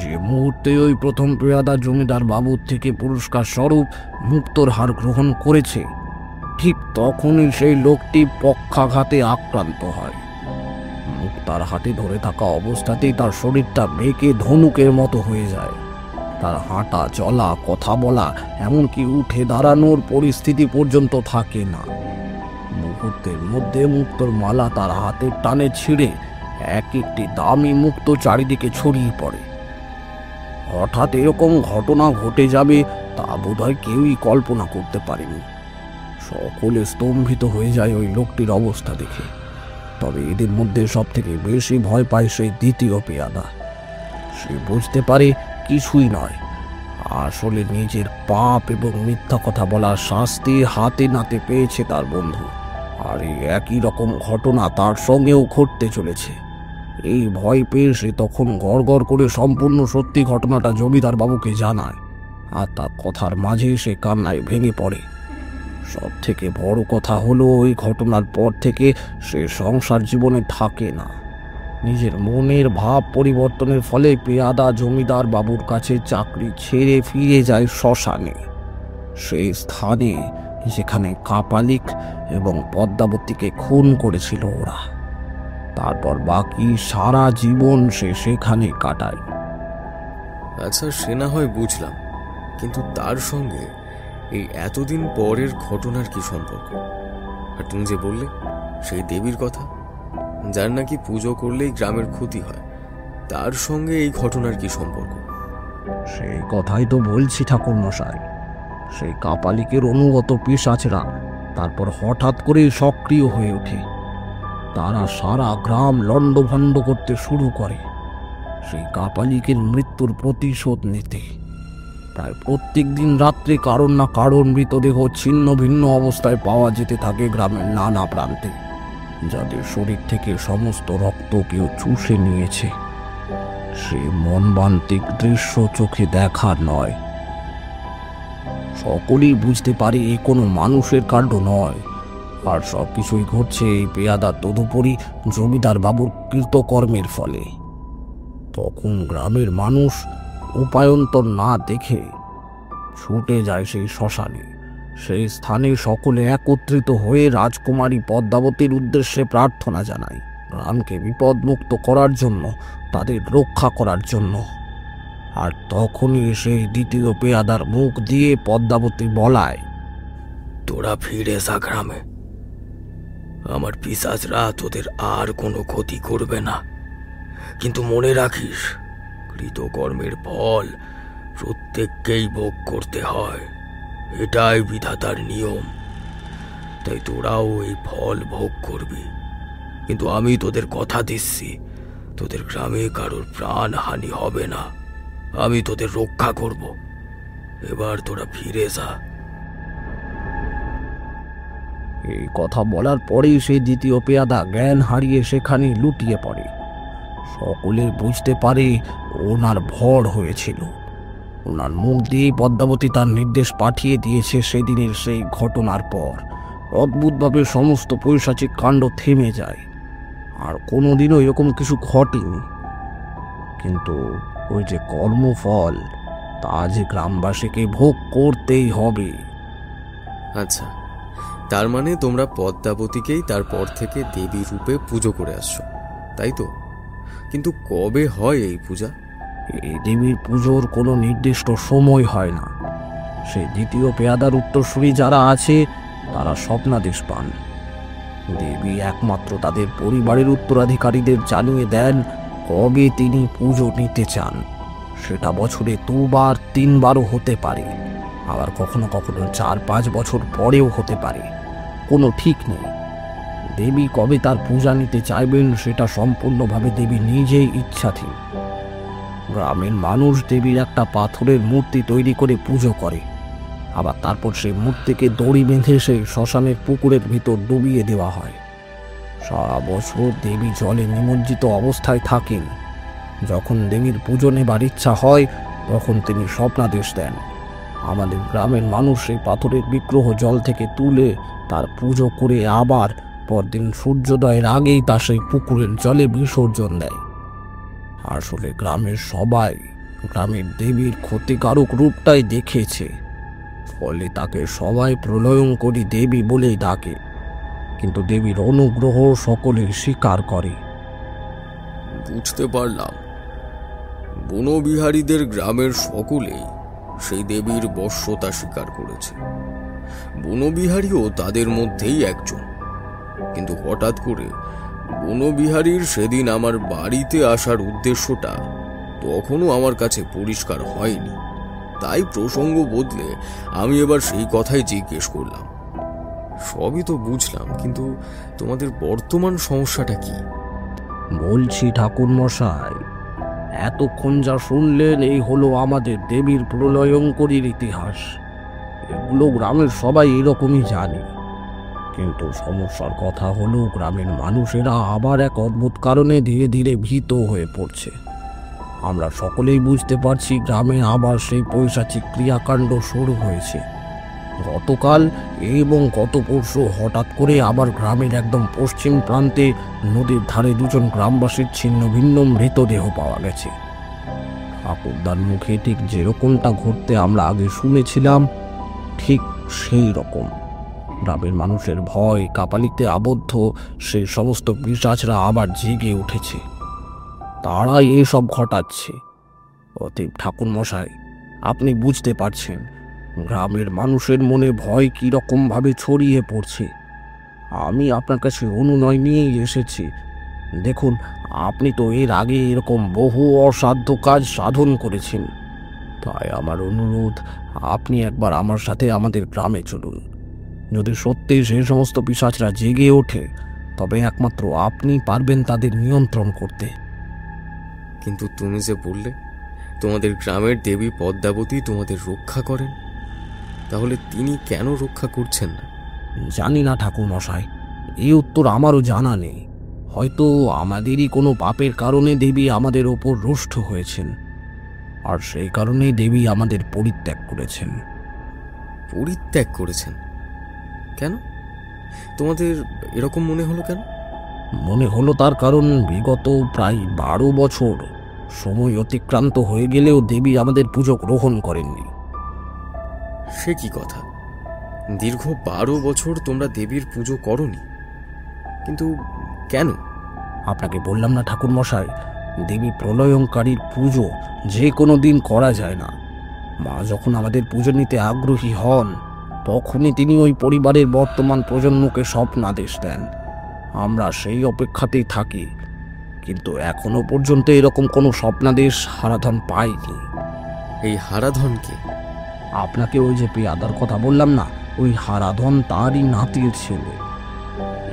যে মুহূর্তে ওই প্রথম পেয়াদা জমিদার বাবুর থেকে পুরস্কার স্বরূপ মুক্তোর হার গ্রহণ করেছে, ঠিক তখনই সেই লোকটি পক্ষাঘাতে আক্রান্ত হয়। মুক্তার হাতে ধরে থাকা অবস্থাতেই তার শরীরটা বেঁকে ধনুকের মতো হয়ে যায়। তার হাঁটা, চলা, কথা বলা, এমনকি উঠে দাঁড়ানোর পরিস্থিতি পর্যন্ত থাকে না। মুহূর্তের মধ্যে মুক্তোর মালা তার হাতের টানে ছিঁড়ে এক একটি দামি মুক্তো চারিদিকে ছড়িয়ে পড়ে। হঠাৎ এরকম ঘটনা ঘটে যাবে তা বোধহয় কেউই কল্পনা করতে পারেনি। সকলে স্তম্ভিত হয়ে যায় ওই লোকটির অবস্থা দেখে। তবে এদের মধ্যে সব থেকে বেশি ভয় পায় সেই দ্বিতীয় পেয়াদা। সে বুঝতে পারে কিছুই নয়, আসলে নিজের পাপ এবং মিথ্যা কথা বলার শাস্তি হাতে নাতে পেয়েছে তার বন্ধু। আর এই একই রকম ঘটনা তার সঙ্গেও ঘটতে চলেছে। এই ভয় পেয়ে সে তখন গড়গড় করে সম্পূর্ণ সত্যি ঘটনাটা জমিদার বাবুকে জানায়, আর তার কথার মাঝে সে কান্নায় ভেঙে পড়ে। সব থেকে বড় কথা হলো, ওই ঘটনার পর থেকে সে সংসার জীবনে থাকে না। নিজের মনের ভাব পরিবর্তনের ফলে পেয়াদা জমিদার বাবুর কাছে চাকরি ছেড়ে ফিরে যায় শ্মশানে, সেই স্থানে যেখানে কাপালিক এবং পদ্মাবতীকে খুন করেছিল ওরা। তারপর বাকি সারা জীবন সে সেখানে কাটায়। আচ্ছা, সে না হয় বুঝলাম, কিন্তু তার সঙ্গে এই এতদিন পরের ঘটনার কি সম্পর্ক? আর তুমি যে বললে সেই দেবীর কথা, যার নাকি পুজো করলেই গ্রামের ক্ষতি হয়, তার সঙ্গে এই ঘটনার কি সম্পর্ক? সেই কথাই তো বলছি ঠাকুর মশাই। সেই কাপালিকের অনুগত পিশাচরা তারপর হঠাৎ করে সক্রিয় হয়ে ওঠে। তারা সারা গ্রাম লণ্ডভণ্ড করতে শুরু করে সেই কাপালিকের মৃত্যুর প্রতিশোধ নিতে। প্রায় প্রত্যেক দিন রাত্রে কারণ না কারণ মৃতদেহ ছিন্ন ভিন্ন অবস্থায় পাওয়া যেতে থাকে গ্রামের নানা প্রান্তে, যাদের শরীর থেকে সমস্ত রক্ত কেউ চুষে নিয়েছে। সে মর্মান্তিক দৃশ্য চোখে দেখার নয়। সকলেই বুঝতে পারে এ কোনো মানুষের কাণ্ড নয়, আর সবকিছুই ঘটছে এই পেয়াদা তদুপরি জমিদার বাবুর কৃতকর্মের ফলে। তখন গ্রামের মানুষ উপায়ন্তর না দেখে ছুটে যায় সেই শ্মশানে। সেই স্থানে সকলে একত্রিত হয়ে রাজকুমারী পদ্মাবতীর উদ্দেশ্যে প্রার্থনা জানায়, গ্রামকে বিপদমুক্ত করার জন্য, তাদের রক্ষা করার জন্য। আর তখনই সেই দ্বিতীয় পেয়াদার মুখ দিয়ে পদ্মাবতী বলায়, তোরা ফিরে যা গ্রামে, আমার পিশাচরা তোদের আর কোনো ক্ষতি করবে না। কিন্তু মনে রাখিস, কৃতকর্মের ফল প্রত্যেককেই ভোগ করতে হয়, এটাই বিধাতার নিয়ম। তাই তোরাও এই ফল ভোগ করবি। কিন্তু আমি তোদের কথা দিচ্ছি, তোদের গ্রামে কারোর প্রাণ হানি হবে না। আমি তোদের রক্ষা করব। এবার তোরা ফিরে যা। এই কথা বলার পরেই সেই দ্বিতীয় পেয়াদা জ্ঞান হারিয়ে সেখানে লুটিয়ে পড়ে। সকলে বুঝতে পারে ওনার ভর হয়েছিল। ওনার মুখ দিয়ে পদ্মাবতী তার নির্দেশ পাঠিয়ে দিয়েছে সেদিনের সেই ঘটনার পর। অদ্ভুতভাবে সমস্ত পৈশাচিক কাণ্ড থেমে যায়, আর কোনোদিনও এরকম কিছু ঘটেনি। কিন্তু ওই যে কর্মফল, তা যে গ্রামবাসীকে ভোগ করতেই হবে। আচ্ছা, তার মানে তোমরা পদ্মাবতীকেই তারপর থেকে দেবী রূপে পুজো করে আসছো, তাই তো? কিন্তু কবে হয় এই পূজা? এই দেবীর পুজোর কোনো নির্দিষ্ট সময় হয় না। সেই দ্বিতীয় পেয়াদার উত্তরসূরি যারা আছে তারা স্বপ্নাদেশ পান। দেবী একমাত্র তাদের পরিবারের উত্তরাধিকারীদের জানিয়ে দেন কবে তিনি পুজো নিতে চান। সেটা বছরে 2 বার 3 বারও হতে পারে, আবার কখনো কখনো 4-5 বছর পরেও হতে পারে, কোনো ঠিক নেই। দেবী কবে তার পূজা নিতে চাইবেন সেটা সম্পূর্ণভাবে দেবী নিজেই ইচ্ছাধীন। গ্রামের মানুষ দেবীর একটা পাথরের মূর্তি তৈরি করে পুজো করে, আবার তারপর সেই মূর্তিকে দড়ি বেঁধে সেই শ্মশানের পুকুরের ভিতর ডুবিয়ে দেওয়া হয়। সারা বছর দেবী জলে নিমজ্জিত অবস্থায় থাকেন। যখন দেবীর পুজো নেবার ইচ্ছা হয় তখন তিনি স্বপ্নাদেশ দেন। আমাদের গ্রামের মানুষ সেই পাথরের বিগ্রহ জল থেকে তুলে তার পুজো করে আবার পরদিন সূর্যোদয়ের আগেই তা সেই পুকুরের জলে বিসর্জন দেয়। আসলে গ্রামের সবাই গ্রামের দেবীর ক্ষতিকারক রূপটাই দেখেছে, ফলে তাকে সবাই প্রলয়ঙ্করী দেবী বলেই ডাকে। কিন্তু দেবীর অনুগ্রহ সকলে স্বীকার করে। বুঝতে পারলাম, বনবিহারীদের গ্রামের সকলেই সেই দেবীর বশ্যতা স্বীকার করেছে। বনবিহারীও তাদের মধ্যেই একজন। কিন্তু হঠাৎ করে বনবিহারীর সেদিন আমার বাড়িতে আসার উদ্দেশ্যটা তখনও আমার কাছে পরিষ্কার হয়নি। তাই প্রসঙ্গ বদলে আমি এবার সেই কথাই জিজ্ঞেস করলাম। সবই তো বুঝলাম, কিন্তু তোমাদের বর্তমান সমস্যাটা কি? বলছি ঠাকুর মশাই, এতক্ষণ যা শুনলেন এই হলো আমাদের দেবীর প্রলয়ঙ্করীর ইতিহাস। এগুলো গ্রামের সবাই এরকমই জানে, কিন্তু সমস্যার কথা হলো গ্রামের মানুষেরা আবার এক অদ্ভুত কারণে ধীরে ধীরে ভীত হয়ে পড়ছে। আমরা সকলেই বুঝতে পারছি গ্রামে আবার সেই পৈশাচিক ক্রিয়াকাণ্ড শুরু হয়েছে। গতকাল এবং গত পরশু হঠাৎ করে আবার গ্রামের একদম পশ্চিম প্রান্তে নদীর ধারে 2জন গ্রামবাসীর ছিন্ন ভিন্ন মৃতদেহ পাওয়া গেছে। ঠাকুরদার মুখে ঠিক যেরকমটা ঘটতে আমরা আগে শুনেছিলাম ঠিক সেই রকম। গ্রামের মানুষের ভয় কাপালিতে আবদ্ধ সেই সমস্ত পিশাচরা আবার জেগে উঠেছে। তারাই এসব ঘটাচ্ছে। অতএব ঠাকুর মশাই, আপনি বুঝতে পারছেন গ্রামের মানুষের মনে ভয় কিরকম ভাবে ছড়িয়ে পড়ছে। আমি আপনার কাছে অনুনয় নিয়েই এসেছি। দেখুন, আপনি তো এর আগে এরকম বহু অসাধ্য কাজ সাধন করেছেন। তাই আমার অনুরোধ, আপনি একবার আমার সাথে আমাদের গ্রামে চলুন। যদি সত্যি সেই সমস্ত পিশাচরা জেগে ওঠে তবে একমাত্র আপনি পারবেন তাদের নিয়ন্ত্রণ করতে। কিন্তু তুমি যে বললে তোমাদের গ্রামের দেবী পদ্মাবতী তোমাদের রক্ষা করেন, তাহলে তিনি কেন রক্ষা করছেন না? জানি না ঠাকুর মশাই, এই উত্তর আমারও জানা নেই। হয়তো আমাদেরই কোনো পাপের কারণে দেবী আমাদের ওপর রুষ্ট হয়েছেন, আর সেই কারণেই দেবী আমাদের পরিত্যাগ করেছেন। পরিত্যাগ করেছেন কেন? তোমাদের এরকম মনে হলো কেন? মনে হলো তার কারণ বিগত প্রায় 12 বছর সময় অতিক্রান্ত হয়ে গেলেও দেবী আমাদের পুজো গ্রহণ করেননি। সে কি কথা? দীর্ঘ 12 বছর তোমরা দেবীর পুজো করনি, কিন্তু কেন? আপনাকে বললাম না ঠাকুর মশাই, দেবী প্রলয়ঙ্কারীর পুজো যে কোনো দিন করা যায় না। মা যখন আমাদের পুজো নিতে আগ্রহী হন তখনই তিনি ওই পরিবারের বর্তমান প্রজন্মকে স্বপ্নাদেশ দেন। আমরা সেই অপেক্ষাতেই থাকি, কিন্তু এখনো পর্যন্ত এরকম কোনো স্বপ্নাদেশ হারাধন পাইনি। এই হারাধনকে? আপনাকে ওই যে পেয়াদার কথা বললাম না, ওই হারাধন তারই নাতির ছেলে।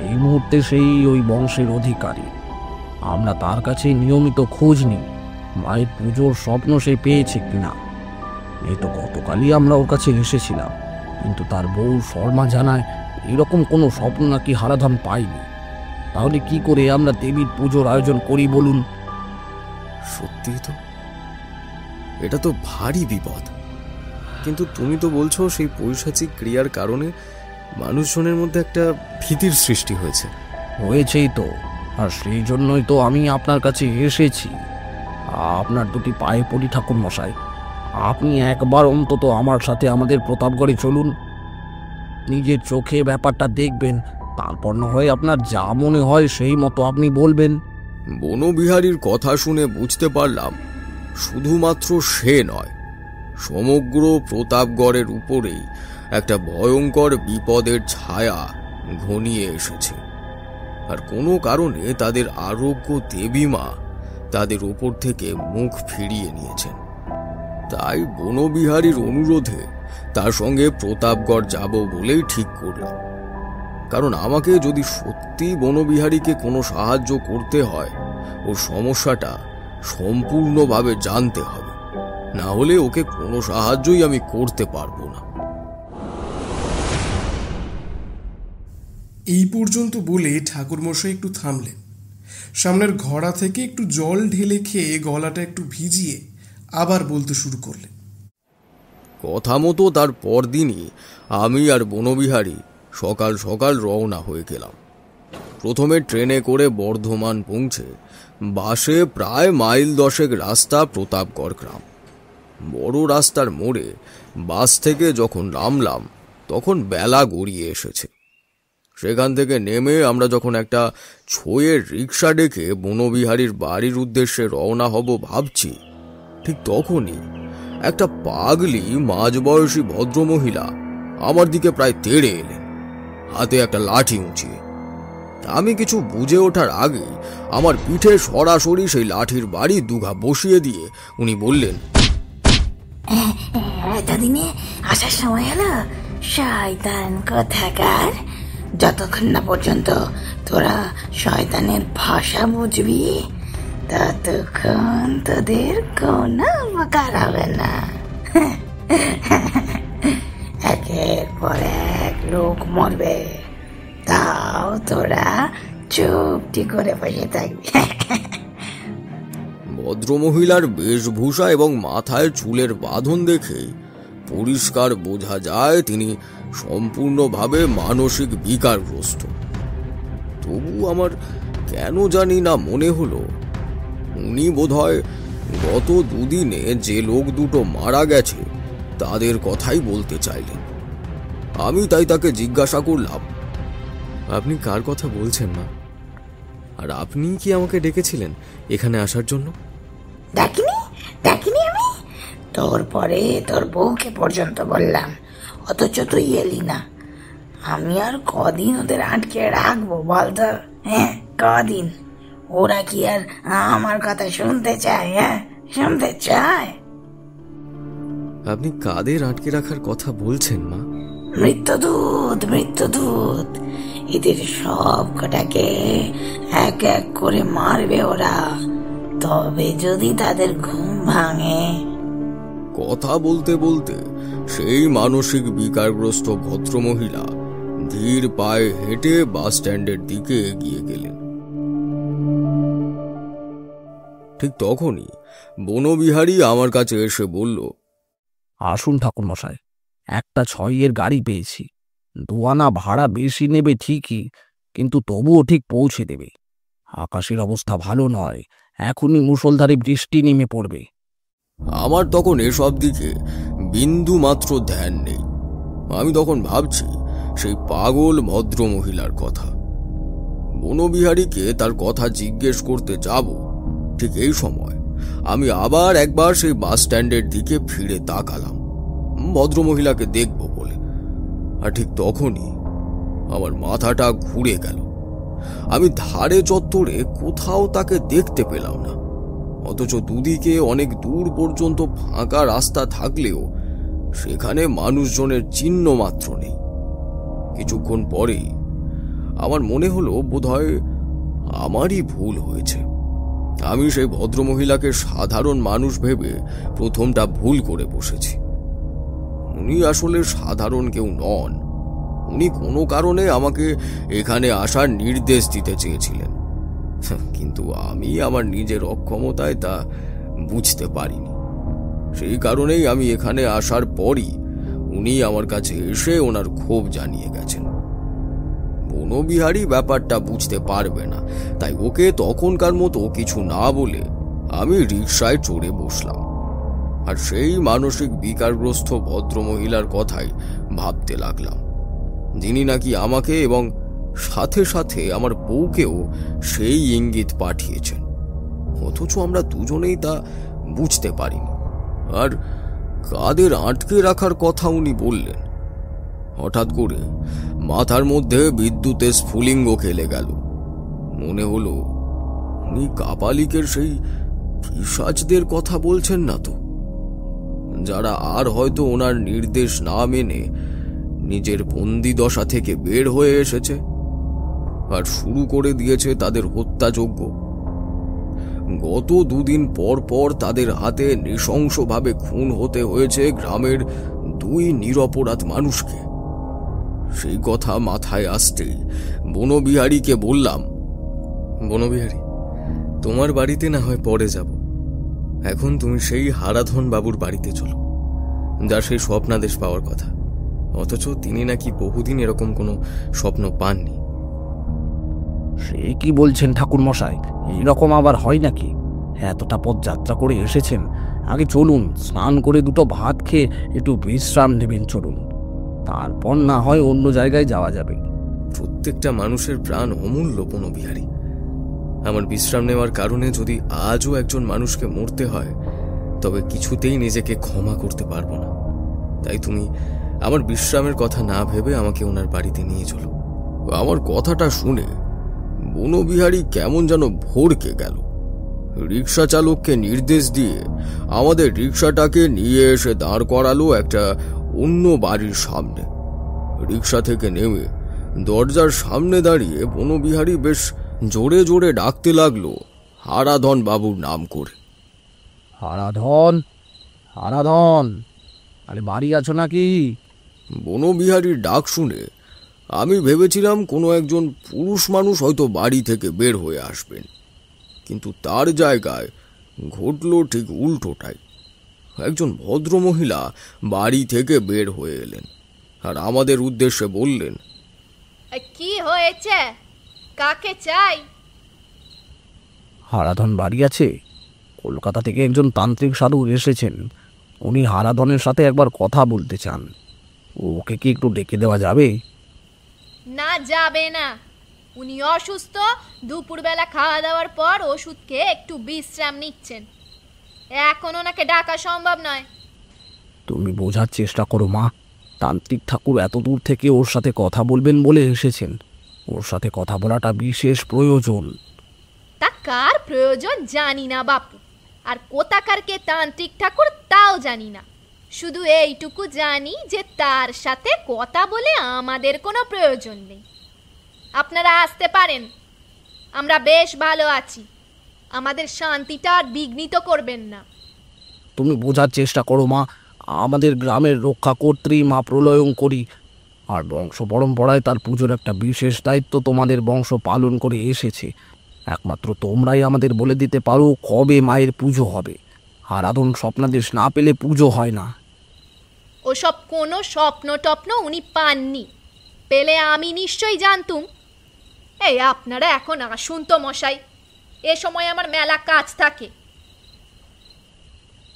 এই মুহূর্তে সেই ওই বংশের অধিকারী। আমরা তার কাছে নিয়মিত খোঁজ নিই মায়ের পুজোর স্বপ্ন সে পেয়েছে কিনা। এই তো গতকালই আমরা ওর কাছে এসেছিলাম, কিন্তু তার বউ শর্মা জানায় এরকম কোনো স্বপ্ন নাকি হারাধন পাইনি। তাহলে কি করে আমরা দেবীর পুজোর আয়োজন করি বলুন? সত্যি তো, এটা তো ভারী বিপদ। কিন্তু তুমি তো বলছো সেই পৈশাচিক ক্রিয়ার কারণে মানুষজনের মধ্যে একটা ভীতির সৃষ্টি হয়েছে। হয়েছেই তো, আর সেই জন্যই তো আমি আপনার কাছে এসেছি। আপনার দুটি পায়ে পড়ি ঠাকুর মশাই, আপনি একবার অন্তত আমার সাথে আমাদের প্রতাপগড়ে চলুন। নিজের চোখে ব্যাপারটা দেখবেন, তারপর না হয় আপনার যা মনে হয় সেই মতো আপনি বলবেন। বনবিহারীর কথা শুনে বুঝতে পারলাম শুধুমাত্র সে নয়, সমগ্র প্রতাপগড়ের উপরেই একটা ভয়ঙ্কর বিপদের ছায়া ঘনিয়ে এসেছে। আর কোনো কারণে তাদের আরোগ্য দেবীমা তাদের উপর থেকে মুখ ফিরিয়ে নিয়েছেন। তাই বনবিহারীর অনুরোধে তার সঙ্গে প্রতাপগড় যাব বলেই ঠিক করলাম। কারণ আমাকে যদি সত্যি বনবিহারীকে কোনো সাহায্য করতে হয়, ওর সমস্যাটা সম্পূর্ণভাবে জানতে হবে, না হলে ওকে কোনো সাহায্যই আমি করতে পারবো না। এই পর্যন্ত বলে ঠাকুরমশাই একটু থামলেন। সামনের ঘড়া থেকে একটু জল ঢেলে খেয়ে গলাটা একটু ভিজিয়ে আবার বলতে শুরু করলেন। কথা মতো তার পরদিনই আমি আর বনবিহারী সকাল সকাল রওনা হয়ে গেলাম। প্রথমে ট্রেনে করে বর্ধমান পৌঁছে বাসে প্রায় মাইল 10 রাস্তা প্রতাপগড় গ্রাম। বড় রাস্তার মোড়ে বাস থেকে যখন নামলাম তখন বেলা গড়িয়ে এসেছে। সেখান থেকে নেমে আমরা যখন একটা ছইয়ের রিক্সা ডেকে বনবিহারীর বাড়ির উদ্দেশ্যে রওনা হব ভাবছি, ঠিক তখনই একটা পাগলি মাঝবয়সী ভদ্রমহিলা আমার দিকে প্রায় তেড়ে এলেন, হাতে একটা লাঠি উঁচিয়ে। আমি কিছু বুঝে ওঠার আগে আমার পিঠে সরাসরি সেই লাঠির বাড়ি দুঘা বসিয়ে দিয়ে উনি বললেন, এতদিনে আসার সময় হলো শয়তান কোথাকার। যতক্ষণ না পর্যন্ত তোরা শয়তানের ভাষা বুঝবি ততক্ষণ তোদের কোনো উপকার হবে না। একের পর এক লোক মরবে, তাও তোরা চুপটি করে বসে থাকবি। ভদ্রমহিলার বেশভূষা এবং মাথায় চুলের বাঁধন দেখে পরিষ্কার বোঝা যায় তিনি সম্পূর্ণভাবে মানসিক বিকারগ্রস্ত। তবু আমার কেন জানি না মনে হলো উনি বোধহয় গত দুদিনে যে লোক দুটো মারা গেছে তাদের কথাই বলতে চাইলেন। আমি তাই তাকে জিজ্ঞাসা করলাম, আপনি কার কথা বলছেন মা? আর আপনি কি আমাকে ডেকেছিলেন এখানে আসার জন্য? ডাকিনি আমি? তোর পরে তোর বউকে পর্যন্ত বললাম, অথচ তুই এলি না। আমি আর কদিন ওদের আটকে রাখবো বলতো? হ্যাঁ, কদিন? ওরা কি আর আমার কথা শুনতে চায়? হ্যাঁ, শুনতে চায়? আপনি কাদের আটকে রাখার কথা বলছেন মা? মৃত্যুদূত এদের সব কটাকে এক এক করে মারবে ওরা, তবে যদি তাদের ঘুম ভাঙে। কথা বলতে বলতে সেই মানসিক বিকারগ্রস্ত ভদ্রমহিলা ধীর পায়ে হেঁটে বাস স্ট্যান্ডের দিকে এগিয়ে গেলেন। ঠিক তখনই বনবিহারী আমার কাছে এসে বলল, আসুন ঠাকুরমশাই, একটা 6-এর গাড়ি পেয়েছি। 2 আনা ভাড়া বেশি নেবে ঠিকই, কিন্তু তবুও ঠিক পৌঁছে দেবে। আকাশের অবস্থা ভালো নয়, এখনই মুষলধারে বৃষ্টি নেমে পড়বে। আমার তখন এসব দিকে বিন্দু মাত্র ধ্যান নেই। আমি তখন ভাবছি সেই পাগল ভদ্রমহিলার কথা। বনবিহারীকে তার কথা জিজ্ঞেস করতে যাব, ঠিক এই সময় আমি আবার একবার সেই বাস স্ট্যান্ডের দিকে ফিরে তাকালাম ভদ্রমহিলাকে দেখব বলে। আর ঠিক তখনই আমার মাথাটা ঘুরে গেল। আমি ধারে চত্বরে কোথাও তাকে দেখতে পেলাম না, অথচ দুদিকে অনেক দূর পর্যন্ত ফাঁকা রাস্তা থাকলেও সেখানে মানুষজনের চিহ্ন মাত্র নেই। কিছুক্ষণ পরেই আমার মনে হলো বোধহয় আমারই ভুল হয়েছে। আমি সেই ভদ্রমহিলাকে সাধারণ মানুষ ভেবে প্রথমটা ভুল করে বসেছি। উনি আসলে সাধারণ কেউ নন। উনি কোনো কারণে আমাকে এখানে আসার নির্দেশ দিতে চেয়েছিলেন, কিন্তু আমি আমার নিজের অক্ষমতায় তা বুঝতে পারিনি। সেই কারণেই আমি এখানে আসার পরই উনি আমার কাছে এসে ওনার ক্ষোভ জানিয়ে গেছেন। বনবিহারী ব্যাপারটা বুঝতে পারবে না, তাই ওকে তখনকার মতো কিছু না বলে আমি রিকশায় চড়ে বসলাম। আর সেই মানসিক বিকারগ্রস্ত ভদ্রমহিলার কথাই ভাবতে লাগলাম, যিনি নাকি আমাকে এবং সাথে সাথে আমার বউকেও সেই ইঙ্গিত পাঠিয়েছেন। অথচ আমরা দুজনেই তা বুঝতে পারিনি। আর কাদের আটকে রাখার কথা উনি বললেন। হঠাৎ করে মাথার মধ্যে বিদ্যুতের স্ফুলিঙ্গ খেলে গেল। মনে হলো উনি কাপালিকের সেই পিশাচদের কথা বলছেন না তো, যারা আর হয়তো ওনার নির্দেশ না মেনে নিজের বন্দি দশা থেকে বের হয়ে এসেছে আর শুরু করে দিয়েছে তাদের হত্যাযজ্ঞ। গত দুদিন পর পর তাদের হাতে নৃশংসভাবে খুন হতে হয়েছে গ্রামের 2 নিরপরাধ মানুষকে। সেই কথা মাথায় আসতেই বনবিহারীকে বললাম, বনবিহারী, তোমার বাড়িতে না হয় পরে যাব, এখন তুমি সেই হারাধন বাবুর বাড়িতে চলো, যার সেই স্বপ্নাদেশ পাওয়ার কথা, অথচ তিনি নাকি বহুদিন এরকম কোনো স্বপ্ন পাননি। সে কি বলছেন ঠাকুর মশাই, এইরকম আবার হয় নাকি? এতটা পথ যাত্রা করে এসেছেন, আগে চলুন, স্নান করে 2টো ভাত খেয়ে একটু বিশ্রাম নেবেন। চলুন, তারপর না হয় অন্য জায়গায় যাওয়া যাবে। প্রত্যেকটা মানুষের প্রাণ অমূল্য বনবিহারী। আমার বিশ্রাম নেওয়ার কারণে যদি আজও একজন মানুষকে মরতে হয়, তবে কিছুতেই নিজেকে ক্ষমা করতে পারবো না। তাই তুমি আমার বিশ্রামের কথা না ভেবে আমাকে ওনার বাড়িতে নিয়ে চলো। আমার কথাটা শুনে বনবিহারী কেমন যেন ভড়কে গেল। রিক্সা চালককে নির্দেশ দিয়ে আমাদের রিক্সাটাকে নিয়ে এসে দাঁড় করালো একটা অন্য বাড়ির সামনে। রিক্সা থেকে নেমে দরজার সামনে দাঁড়িয়ে বনবিহারী বেশ জোরে জোরে ডাকতে লাগলো হারাধন বাবুর নাম করে। হারাধন, হারাধন, আরে বাড়ি আছো নাকি? বনবিহারীর ডাক শুনে আমি ভেবেছিলাম কোনো একজন পুরুষ মানুষ হয়তো বাড়ি থেকে বের হয়ে আসবেন, কিন্তু তার জায়গায় ঘটল ঠিক উল্টোটাই। একজন ভদ্রমহিলা বাড়ি থেকে বের হয়ে এলেন আর আমাদের উদ্দেশ্যে বললেন, কি হয়েছে, কাকে চাই? হারাধন বাড়ি আছে? কলকাতা থেকে একজন তান্ত্রিক সাধু এসেছেন, উনি হারাধনের সাথে একবার কথা বলতে চান। ওকে কি একটু ডেকে দেওয়া যাবে? না, যাবে না। উনি অসুস্থ, দুপুরবেলা খাওয়া দাওয়ার পর ওষুধ খেয়ে একটু বিশ্রাম নিচ্ছেন, এখন ওনাকে ডাকা সম্ভব নয়। তুমি বোঝার চেষ্টা করো মা, তান্ত্রিক ঠাকুর এত দূর থেকে ওর সাথে কথা বলবেন বলে এসেছেন। ওর সাথে কথা বলাটা বিশেষ প্রয়োজন। তা কার প্রয়োজন জানি না বাপু, আর কোথাকার কে তান্ত্রিক ঠাকুর তাও জানি না। শুধু এইটুকু জানি যে তার সাথে কথা বলে আমাদের কোনো প্রয়োজন নেই। আপনারা আসতে পারেন, আমরা বেশ ভালো আছি, আমাদের শান্তিটা আর বিঘ্নিত করবেন না। তুমি বোঝার চেষ্টা করো মা, আমাদের গ্রামের রক্ষাকর্ত্রী মা প্রলয়ঙ্করী, আর বংশ পরম্পরায় তার পুজোর একটা বিশেষ দায়িত্ব তোমাদের বংশ পালন করে এসেছে। একমাত্র তোমরাই আমাদের বলে দিতে পারো কবে মায়ের পুজো হবে। হারাধন স্বপ্নাদেশ না পেলে পুজো হয় না। ওসব কোনো স্বপ্ন টপ্ন উনি পাননি, পেলে আমি নিশ্চয়ই জানতুম। এই আপনারা এখন আসুন তো মশাই, এ সময় আমার মেলা কাজ থাকে।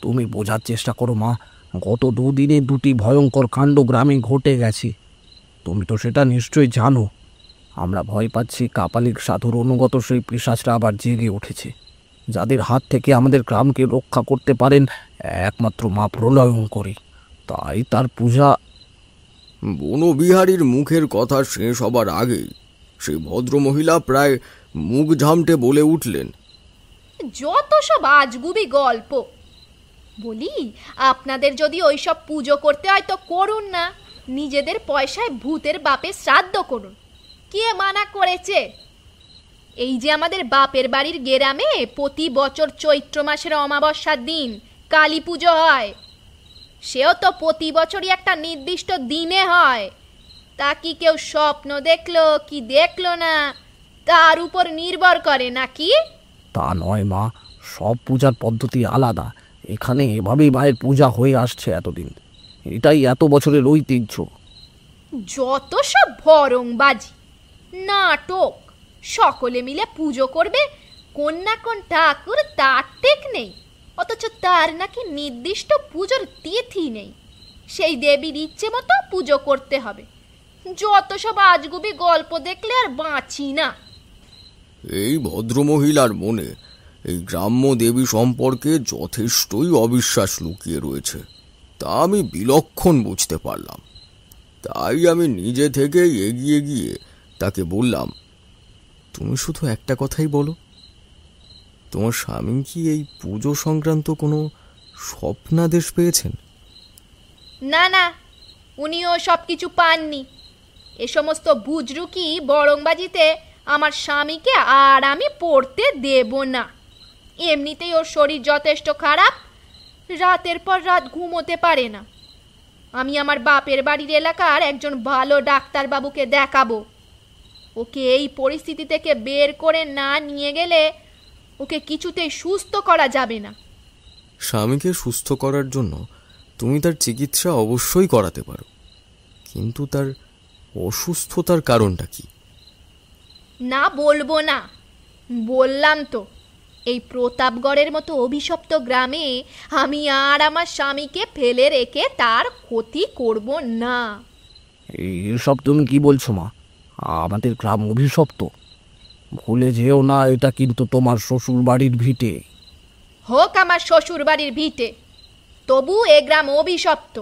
তুমি বোঝার চেষ্টা করো মা, গত 2 দিনে 2টি ভয়ঙ্কর কাণ্ড গ্রামে ঘটে গেছে। তুমি তো সেটা নিশ্চয়ই জানো। আমরা ভয় পাচ্ছি কাপালিক সাধুর অনুগত সেই পিশাচরা আবার জেগে উঠেছে, যাদের হাত থেকে আমাদের গ্রামকে রক্ষা করতে পারেন একমাত্র মা প্রলয়ঙ্করী। তাই তার পূজা। বনবিহারীর মুখের কথা শেষ হবার আগেই সেই ভদ্রমহিলা প্রায় মুখ ঝামটে বলে উঠলেন, যত সব আজগুবি গল্প। বলি, আপনাদের যদি ওইসব পুজো করতে হয় তো করুন না, নিজেদের পয়সায় ভূতের বাপের শ্রাদ্ধ করুন, কে মানা করেছে? এই যে আমাদের বাপের বাড়ির গ্রামে প্রতি বছর চৈত্র মাসের অমাবস্যার দিন কালী পুজো হয়, সেও তো প্রতি বছরই একটা নির্দিষ্ট দিনে হয়। তা কি কেউ স্বপ্ন দেখলো কি দেখলো না তার উপর নির্ভর করে নাকি? তা নয় মা, সব পূজার পদ্ধতি আলাদা। এখানে এভাবেই মায়ের পূজা হয়ে আসছে এতদিন, এটাই এত বছরের ঐতিহ্য। যত সব ভরংবাজি, নাটক। সকলে মিলে পুজো করবে, কোন না কোন ঠাকুর তার ঠিক নেই, অথচ তার নাকি নির্দিষ্ট পুজোর তিথি নেই, সেই দেবীর ইচ্ছে মতো পুজো করতে হবে। যত সব আজগুবি গল্প দেখলে আর বাঁচি না। এই ভদ্রমহিলার মনে এই গ্রাম্য দেবী সম্পর্কে যথেষ্টই অবিশ্বাস লুকিয়ে রয়েছে, তা আমি বিলক্ষণ বুঝতে পারলাম। তাই আমি নিজে থেকে এগিয়ে গিয়ে তাকে বললাম, তুমি শুধু একটা কথাই বলো, তোমার স্বামী কি এই পুজো সংক্রান্ত কোনো স্বপ্নাদেশ পেয়েছেন? না না, উনিও সব কিছু পাননি। এ সমস্ত বুজরুকি বরংবাজিতে আমার স্বামীকে আর আমি পড়তে দেব না। এমনিতেই ওর শরীর যথেষ্ট খারাপ, রাতের পর রাত ঘুমোতে পারে না। আমি আমার বাপের বাড়ির এলাকার একজন ভালো ডাক্তারবাবুকে দেখাবো। ওকে এই পরিস্থিতি থেকে বের করে না নিয়ে গেলে ওকে কিছুতেই সুস্থ করা যাবে না। স্বামীকে সুস্থ করার জন্য তুমি তার চিকিৎসা অবশ্যই করাতে পারো, কিন্তু তার অসুস্থতার কারণটা কি? না বলবো না, বললাম তো, এই প্রতাপগড়ের মতো অভিশপ্ত গ্রামে আমি আর আমার স্বামীকে ফেলে রেখে তার ক্ষতি করব না। এইসব তুমি কি বলছো মা? আমাদের গ্রাম অভিশপ্ত? ভুলে যেও না, এটা কিন্তু তোমার শ্বশুর বাড়ির ভিটে। হোক আমার শ্বশুর বাড়ির ভিটে, তবু এ গ্রাম অভিশপ্ত।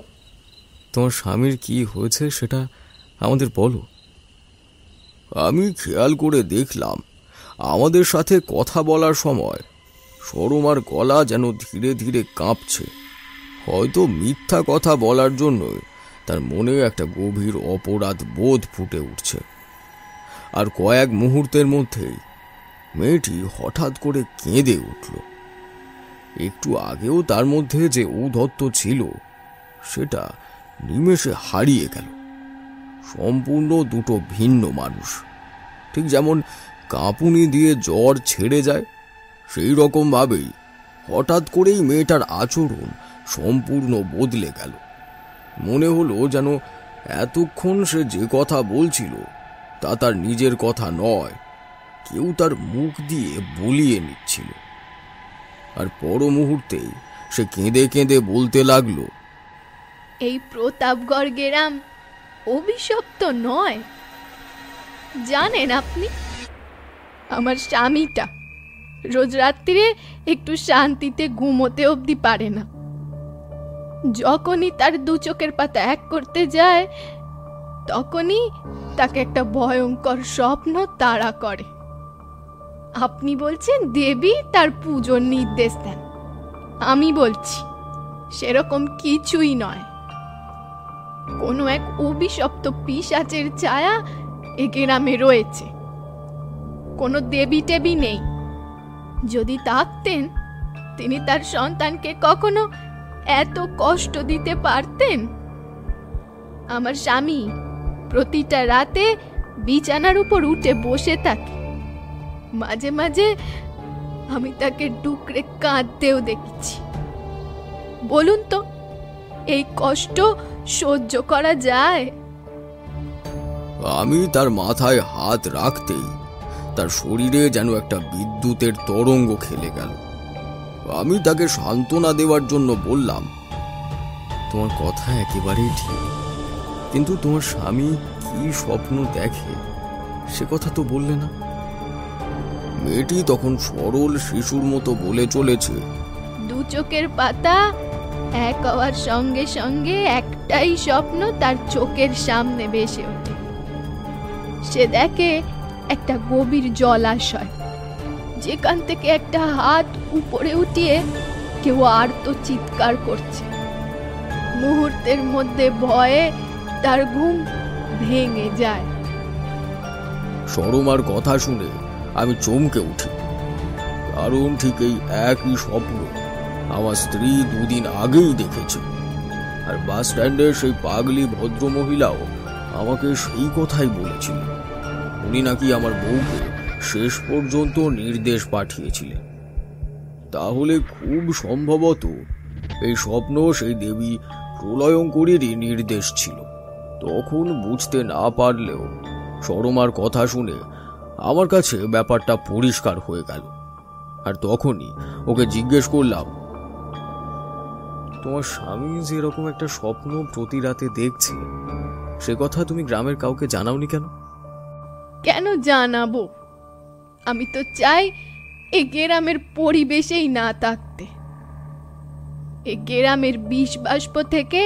তোমার স্বামীর কি হয়েছে সেটা আমাদের বলো। আমি খেয়াল করে দেখলাম আমাদের সাথে কথা বলার সময় সরমার গলা যেন ধীরে ধীরে কাঁপছে। হয়তো মিথ্যা কথা বলার জন্য তার মনে একটা গভীর অপরাধ বোধ ফুটে উঠছে। আর কয়েক মুহূর্তের মধ্যেই মেয়েটি হঠাৎ করে কেঁদে উঠল। একটু আগেও তার মধ্যে যে ঔদ্ধত্য ছিল সেটা নিমেষে হারিয়ে গেল। সম্পূর্ণ দুটো ভিন্ন মানুষ। ঠিক যেমন কাঁপুনি দিয়ে জ্বর ছেড়ে যায়, সেই রকম ভাবেই হঠাৎ করেই মেয়েটার আচরণ সম্পূর্ণ বদলে গেল। মনে হলো যেন এতক্ষণ সে যে কথা বলছিল তা তার নিজের কথা নয়, কেউ তার মুখ দিয়ে বলিয়ে নিচ্ছিল। আর পর মুহূর্তেই সে কেঁদে কেঁদে বলতে লাগলো, এই প্রতাপগড় গ্রাম অভিশপ্ত নয়। জানেন আপনি, আমার স্বামীটা রোজ রাত্রিরে একটু শান্তিতে ঘুমোতে অবধি পারে না। যখনই তার দু চোখের পাতা এক করতে যায় তখনই তাকে একটা ভয়ঙ্কর স্বপ্ন তাড়া করে। আপনি বলছেন দেবী তার পুজোর নির্দেশ দেন, আমি বলছি সেরকম কিছুই নয়। কোনো এক অভিশপ্ত পিশাচের ছায়া এ গ্রামে রয়েছে। কোনো দেবী টেবি নেই। যদি থাকতেন তিনি তার সন্তানকে কখনো এত কষ্ট দিতে পারতেন? আমার স্বামী প্রতিটা রাতে বিছানার উপর উঠে বসে থাকে। মাঝে মাঝে আমি তাকে ডুকরে কাঁদতেও দেখেছি। বলুন তো, এই কষ্ট সহ্য করা যায়? আমি তার মাথায় হাত রাখতেই তার শরীরে যেন একটা বিদ্যুতের তরঙ্গ খেলে গেল। আমি তাকে সান্ত্বনা দেওয়ার জন্য বললাম, তোমার কথা একেবারেই ঠিক, কিন্তু তোমার স্বামী কি স্বপ্ন দেখে সে কথা তো বললে না। মেয়েটি তখন সরল শিশুর মতো বলে চলেছে, দু চোখের পাতা এক হওয়ার সঙ্গে সঙ্গে একটাই স্বপ্ন তার চোখের সামনে ভেসে ওঠে। সে দেখে একটা গভীর জলাশয়, যেখান থেকে একটা হাত উপরে উঠিয়ে কেউ আর্ত চিৎকার করছে। মুহূর্তের মধ্যে ভয়ে তার ঘুম ভেঙে যায়। সরমার কথা শুনে আমি চমকে উঠি, কারণ ঠিক এই একই স্বপ্ন আমার স্ত্রী দুদিন আগেই দেখেছে। আর বাস স্ট্যান্ডের সেই পাগলি ভদ্রমহিলাও আমাকে সেই কথাই বলেছিল। উনি নাকি আমার বউকে শেষ পর্যন্ত নির্দেশ পাঠিয়েছিলেন। তাহলে খুব সম্ভবত এই স্বপ্ন সেই দেবী প্রলয়ঙ্করীরই নির্দেশ ছিল। তখন বুঝতে না পারলেও সরমার কথা শুনে আমার কাছে ব্যাপারটা পরিষ্কার হয়ে গেল। আর তখনই ওকে জিজ্ঞেস করলাম, তোমার স্বামী যে এরকম একটা স্বপ্ন প্রতি রাতে দেখছে সে কথা তুমি গ্রামের কাউকে জানাওনি কেন? কেন জানাবো? আমি তো চাই এ গ্রামের পরিবেশেই না থাকতে। এ গ্রামের বিষ বাষ্প থেকে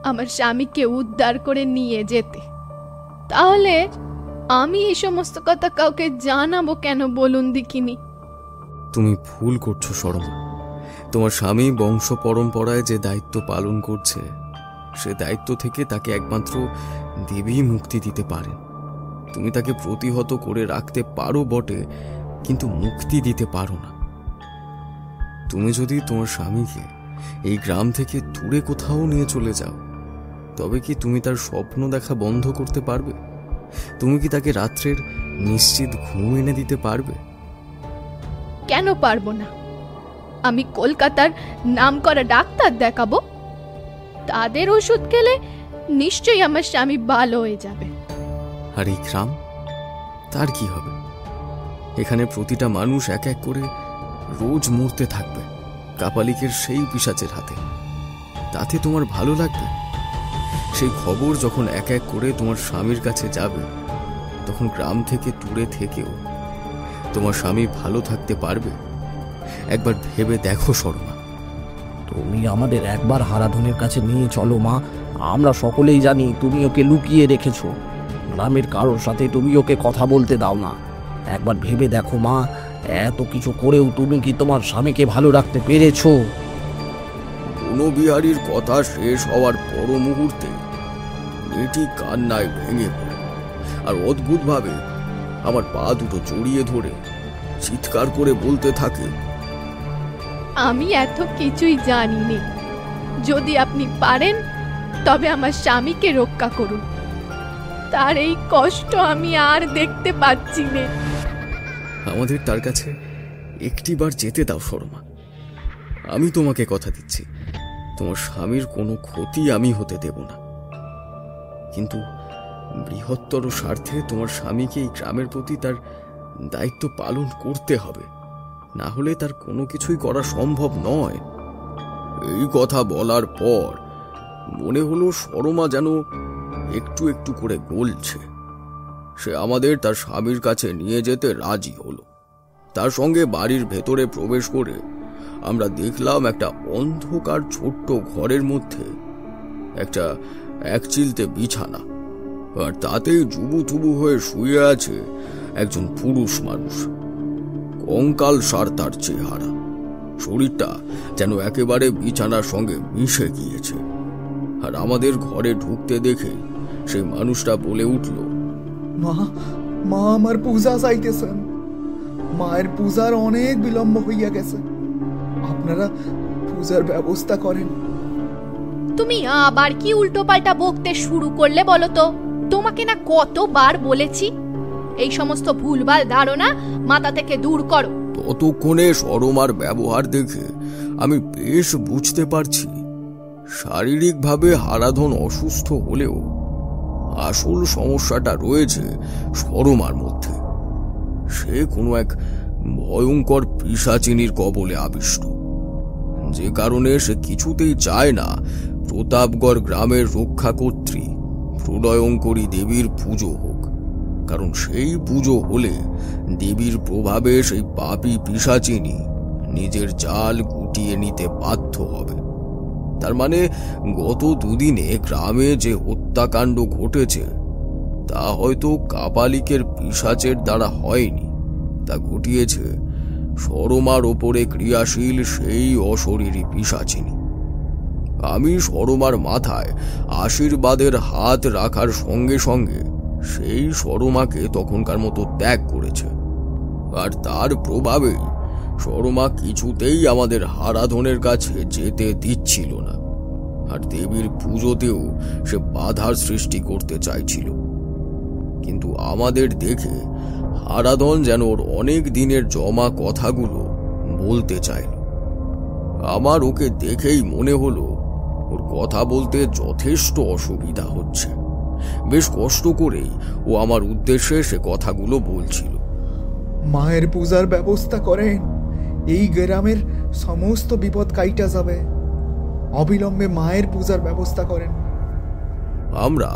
আমার স্বামীকে উদ্ধার করে নিয়ে যেতে। তাহলে আমি এই সমস্ত কথা কাউকে জানাবো কেন বলুন দেখিনি? তুমি ভুল করছো শর্মা। তোমার স্বামী বংশ পরম্পরায় যে দায়িত্ব পালন করছে, সে দায়িত্ব থেকে তাকে একমাত্র দেবী মুক্তি দিতে পারেন। তুমি তাকে প্রতিহত করে রাখতে পারো বটে, কিন্তু মুক্তি দিতে পারো না। তুমি যদি তোমার স্বামীকে এই গ্রাম থেকে দূরে কোথাও নিয়ে চলে যাও, তবে কি তুমি তার স্বপ্ন দেখা বন্ধ করতে পারবে? তুমি কি তাকে রাত্রের নিশ্চিত ঘুম এনে দিতে পারবে? কেন পারবো না? আমি কলকাতার নামকরা ডাক্তার দেখাবো, তাদের ওষুধ খেলে নিশ্চয়ই আমার স্বামী ভালো হয়ে যাবে। আর এই গ্রাম, তার কি হবে? এখানে প্রতিটা মানুষ এক এক করে রোজ মরতে থাকবে কাপালিকের সেই পিশাচের হাতে। তাতে তোমার ভালো লাগবে? সেই খবর যখন এক এক করে তোমার স্বামীর কাছে যাবে, তখন গ্রাম থেকে দূরে থেকেও তোমার স্বামী ভালো থাকতে পারবে? একবার ভেবে দেখো শর্মা। তুমি আমাদের একবার হারাধনের কাছে নিয়ে চলো মা। আমরা সকলেই জানি তুমি ওকে লুকিয়ে রেখেছো। গ্রামের কারোর সাথে তুমি ওকে কথা বলতে দাও না। একবার ভেবে দেখো মা, এত কিছু করেও তুমি কি তোমার স্বামীকে ভালো রাখতে পেরেছো? বনবিহারীর কথা শেষ হওয়ার পর মুহূর্তে মেয়েটি কান্নায় ভেঙে পড়ে আর অদ্ভুতভাবে আমার পা দুটো জড়িয়ে ধরে চিৎকার করে বলতে থাকে, আমি এত কিছুই জানিনি। যদি আপনি পারেন তবে আমার স্বামীকে রক্ষা করুন। তার এই কষ্ট আমি আর দেখতে পাচ্ছি না। আমাদের তার কাছে একটিবার যেতে দাও শর্মা। আমি তোমাকে কথা দিচ্ছি, তোমার স্বামীর কোনো ক্ষতি আমি হতে দেব না। কিন্তু বৃহত্তর স্বার্থে তোমার স্বামীকে এই গ্রামের প্রতি তার দায়িত্ব পালন করতে হবে, না হলে তার কোনো কিছুই করা সম্ভব নয়। এই কথা বলার পর মনে হলো শর্মা যেন একটু একটু করে গলছে। সে আমাদের তার স্বামীর কাছে নিয়ে যেতে রাজি হলো। তার সঙ্গে বাড়ির ভেতরে প্রবেশ করে আমরা দেখলাম একটা অন্ধকার ছোট্ট ঘরের মধ্যে একটা একচিলতে বিছানা, আর তাতেই জুবুথুবু হয়ে শুয়ে আছে একজন পুরুষ মানুষ। কঙ্কাল সার তার চেহারা, শরীরটা যেন একেবারে বিছানার সঙ্গে মিশে গিয়েছে। আর আমাদের ঘরে ঢুকতে দেখে সেই মানুষটা বলে উঠল, মা, মা আমার পূজা চাইতেছেন। মায়ের পূজার অনেক বিলম্ব হইয়া গেছে, আপনারা পূজার ব্যবস্থা করেন। তুমি আবার কি উল্টো পাল্টা বকতে শুরু করলে বলো তো? তোমাকে না কতবার বলেছি এই সমস্ত ভুলভাল ধারণা মাথা থেকে দূর করো। ততক্ষণে শর্মার ব্যবহার দেখে আমি বেশ বুঝতে পারছি শারীরিকভাবে হারাধন অসুস্থ হলেও আসল সমস্যাটা রয়েছে শর্মার মধ্যে। সে কোনো এক ভয়ঙ্কর পিশাচিনীর কবলে আবিষ্ট, যে কারণে সে কিছুতেই চায় না প্রতাপগড় গ্রামের রক্ষাকর্ত্রী প্রলয়ঙ্করী দেবীর পুজো হোক। কারণ সেই পুজো হলে দেবীর প্রভাবে সেই পাপী পিশাচিনী নিজের জাল গুটিয়ে নিতে বাধ্য হবে। তার মানে গত দুদিনে গ্রামে যে হত্যাকাণ্ড ঘটেছে তা হয়তো কাপালিকের পিশাচের দ্বারা হয়নি, তা ঘটিয়েছে শর্মার ওপরে ক্রিয়াশীল সেই অশরীরী পিশাচিনী। আমি শর্মার মাথায় আশীর্বাদের হাত রাখার সঙ্গে সঙ্গে সেই শর্মাকে তখনকার মতো ত্যাগ করেছে, আর তার প্রভাবেই শর্মা কিছুতেই আমাদের হারাধনের কাছে যেতে দিচ্ছিল না। আর দেবীর পুজোতেও সে বাধার সৃষ্টি করতে চাইছিল। কিন্তু আমাদের দেখে হারাধন যেন ওর অনেক দিনের জমা কথাগুলো বলতে চাইল। আমার ওকে দেখেই মনে হলো ওর কথা বলতে যথেষ্ট অসুবিধা হচ্ছে। বেশ কষ্ট করেই ও আমার উদ্দেশ্যে সে কথাগুলো বলছিল। মায়ের পূজার ব্যবস্থা করেন, এই গ্রামের সমস্ত বিপদ কাইটা যাবে। অবিলম্বে মায়ের পূজার ব্যবস্থা করেন। আমরা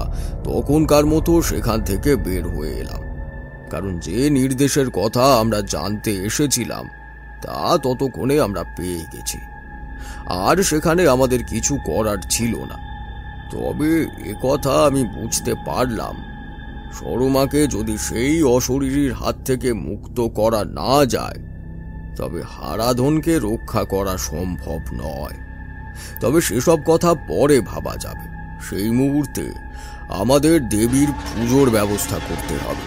তখনকার মতো সেখান থেকে বের হয়ে এলাম, কারণ যে নির্দেশের কথা আমরা জানতে এসেছিলাম তা ততক্ষণে আমরা পেয়ে গেছি, আর সেখানে আমাদের কিছু করার ছিল না। তবে একথা আমি বুঝতে পারলাম, সরমাকে যদি সেই অশরীরীর হাত থেকে মুক্ত করা না যায় তবে হারাধনকে রক্ষা করা সম্ভব নয়। তবে সেসব কথা পরে ভাবা যাবে। সেই মুহূর্তে আমাদের দেবীর পুজোর ব্যবস্থা করতে হবে।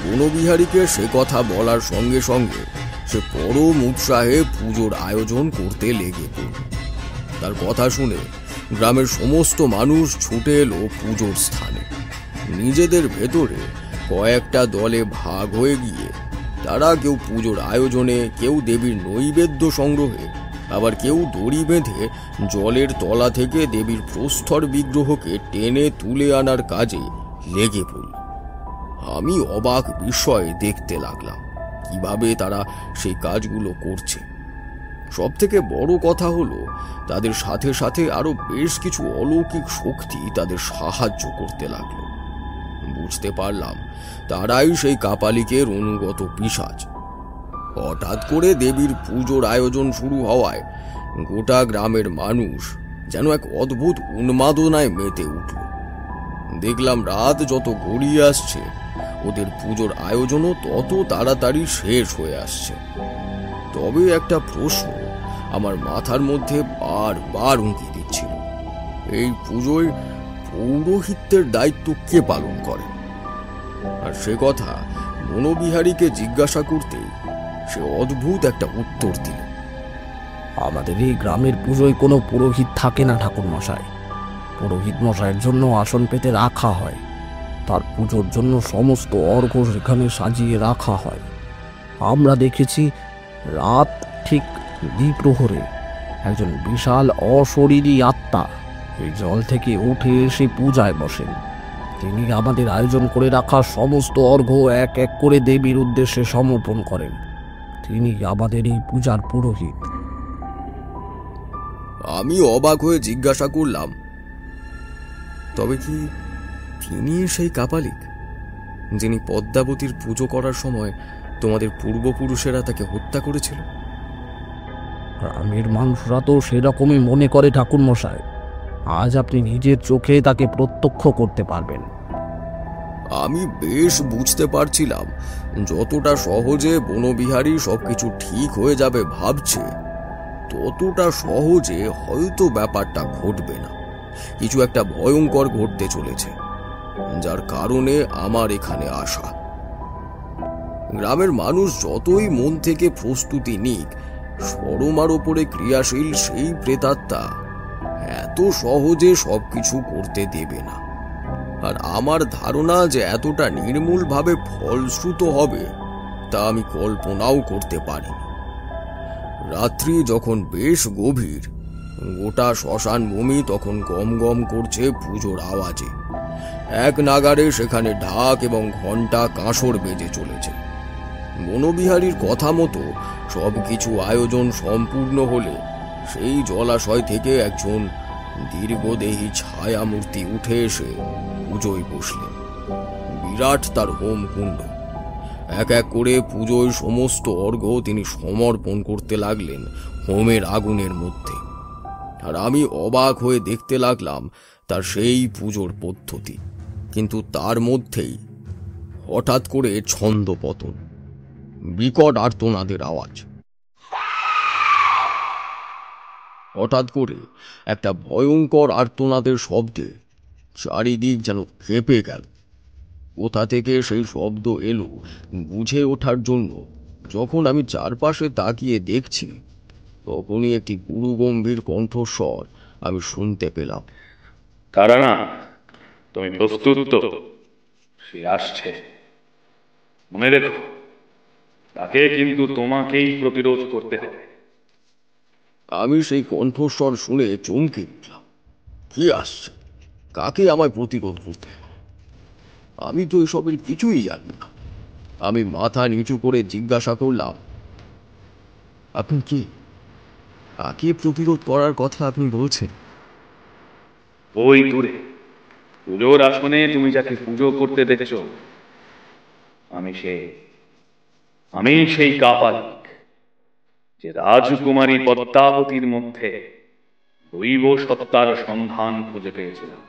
বনবিহারীকে সে কথা বলার সঙ্গে সঙ্গে সে পরম উৎসাহে পুজোর আয়োজন করতে লেগে পড়ল। তার কথা শুনে গ্রামের সমস্ত মানুষ ছুটে এলো পুজোর স্থানে। নিজেদের ভেতরে কয়েকটা দলে ভাগ হয়ে গিয়ে তারা কেউ পুজোর আয়োজনে, কেউ দেবীর নৈবেদ্য সংগ্রহে, আবার কেউ দড়ি বেঁধে জলের তলা থেকে দেবীর প্রস্তর বিগ্রহকে টেনে তুলে আনার কাজে লেগে পড়ল। আমি অবাক বিস্ময়ে দেখতে লাগলাম কিভাবে তারা সেই কাজগুলো করছে। সব থেকে বড় কথা হলো, তাদের সাথে সাথে আরো বেশ কিছু অলৌকিক শক্তি তাদের সাহায্য করতে লাগলো। বুঝতে পারলাম তারাই সেই কাপালিকের অনুগত পিশাচ। হঠাৎ করে দেবীর পুজোর আয়োজন শুরু হওয়ায় গোটা গ্রামের মানুষ যেন এক অদ্ভুত উন্মাদনায় মেতে উঠল। দেখলাম রাত যত গড়িয়ে আসছে ওদের পুজোর আয়োজনও তত তাড়াতাড়ি শেষ হয়ে আসছে। তবে একটা প্রশ্ন আমার মাথার মধ্যে বারবার উঁকি দিচ্ছিল, এই পুজোয় পৌরোহিত্যের দায়িত্ব কে পালন করে? আর সে কথা বনবিহারীকে জিজ্ঞাসা করতে সে অদ্ভুত একটা উত্তর দিল। আমাদের এই গ্রামের পুজোয় কোনো পুরোহিত থাকে না ঠাকুর মশাই। পুরোহিত মশাইয়ের জন্য আসন পেতে রাখা হয়, তার পুজোর জন্য সমস্ত অর্ঘ্য সেখানে সাজিয়ে রাখা হয়। আমরা দেখেছি রাত ঠিক দ্বিপ্রহরে একজন বিশাল অশরীরী আত্মা এই জল থেকে উঠে এসে পূজায় বসেন। তিনি আমাদের আয়োজন করে রাখা সমস্ত অর্ঘ্য এক এক করে দেবীর উদ্দেশ্যে সমর্পণ করেন। তিনি আমাদের এই পূজার পুরোহিত। আমি অবাক হয়ে জিজ্ঞাসা করলাম, তবে কি তিনি সেই কাপালিক যিনি পদ্মাবতীর পুজো করার সময় তোমাদের পূর্বপুরুষেরা তাকে হত্যা করেছিল? গ্রামের মানুষরা তো সেরকমই মনে করে ঠাকুর মশাই। আজ আপনি নিজের চোখে তাকে প্রত্যক্ষ করতে পারবেন। আমি বেশ বুঝতে পারছিলাম যতটা সহজে বনবিহারী সবকিছু ঠিক হয়ে যাবে ভাবছে, ততটা সহজে হয়তো ব্যাপারটা ঘটবে না। কিছু একটা ভয়ঙ্কর ঘটতে চলেছে, যার কারণে আমার এখানে আসা। গ্রামের মানুষ যতই মন থেকে প্রস্তুতি নিক, সরমার ওপরে ক্রিয়াশীল সেই প্রেতাত্মা এত সহজে সবকিছু করতে দেবে না। আর আমার ধারণা যে এতটা নির্মূলভাবে ফলশ্রুত হবে তা আমি কল্পনাও করতে পারিনি। রাত্রি যখন বেশ গভীর, গোটা শ্মশান ভূমি তখন গম গম করছে পুজোর আওয়াজে। এক নাগারে সেখানে ঢাক এবং ঘণ্টা কাঁসর বেজে চলেছে। বনবিহারীর কথা মতো সবকিছু আয়োজন সম্পূর্ণ হলে সেই জলাশয় থেকে একজন দীর্ঘদেহী ছায়ামূর্তি উঠে এসে পুজোয় বসলেন। বিরাট তার হোম কুণ্ড। এক এক করে পুজোয় সমস্ত অর্ঘ্য তিনি সমর্পণ করতে লাগলেন হোমের আগুনের মধ্যে। আর আমি অবাক হয়ে দেখতে লাগলাম তার সেই পুজোর পদ্ধতি। কিন্তু তার মধ্যেই হঠাৎ করে ছন্দপতন, বিকট আর্তনাদের আওয়াজ। হঠাৎ করে একটা ভয়ঙ্কর আর্তনাদের শব্দে চারিদিক যেন কেঁপে গেল। কোথা থেকে সেই শব্দ এলো বুঝে ওঠার জন্য যখন আমি চারপাশে তাকিয়ে দেখছি, তখনই একটি গুরুগম্ভীর কণ্ঠস্বর আমি শুনতে পেলাম। তারা না, তুমি প্রস্তুত তো? সে আসছে, মনে রেখো, তাকে কিন্তু তোমাকেই প্রতিরোধ করতে হবে। আমি সেই কণ্ঠস্বর শুনে চমকে উঠলাম। কি আসছে? কাকে আমায় প্রতিরোধ করতে? আমি তো এসবের কিছুই জানি না। আমি মাথা নিচু করে জিজ্ঞাসা করলাম, আপনি কি? কাকে প্রতিরোধ করার কথা আপনি বলছেন? ওই দূরে পুজোর আসনে তুমি যাকে পুজো করতে দেখছ, আমি সেই কাপালিক। যে রাজকুমারী পদ্মাবতীর মধ্যে দৈব সত্তার সন্ধান খুঁজে পেয়েছিলাম।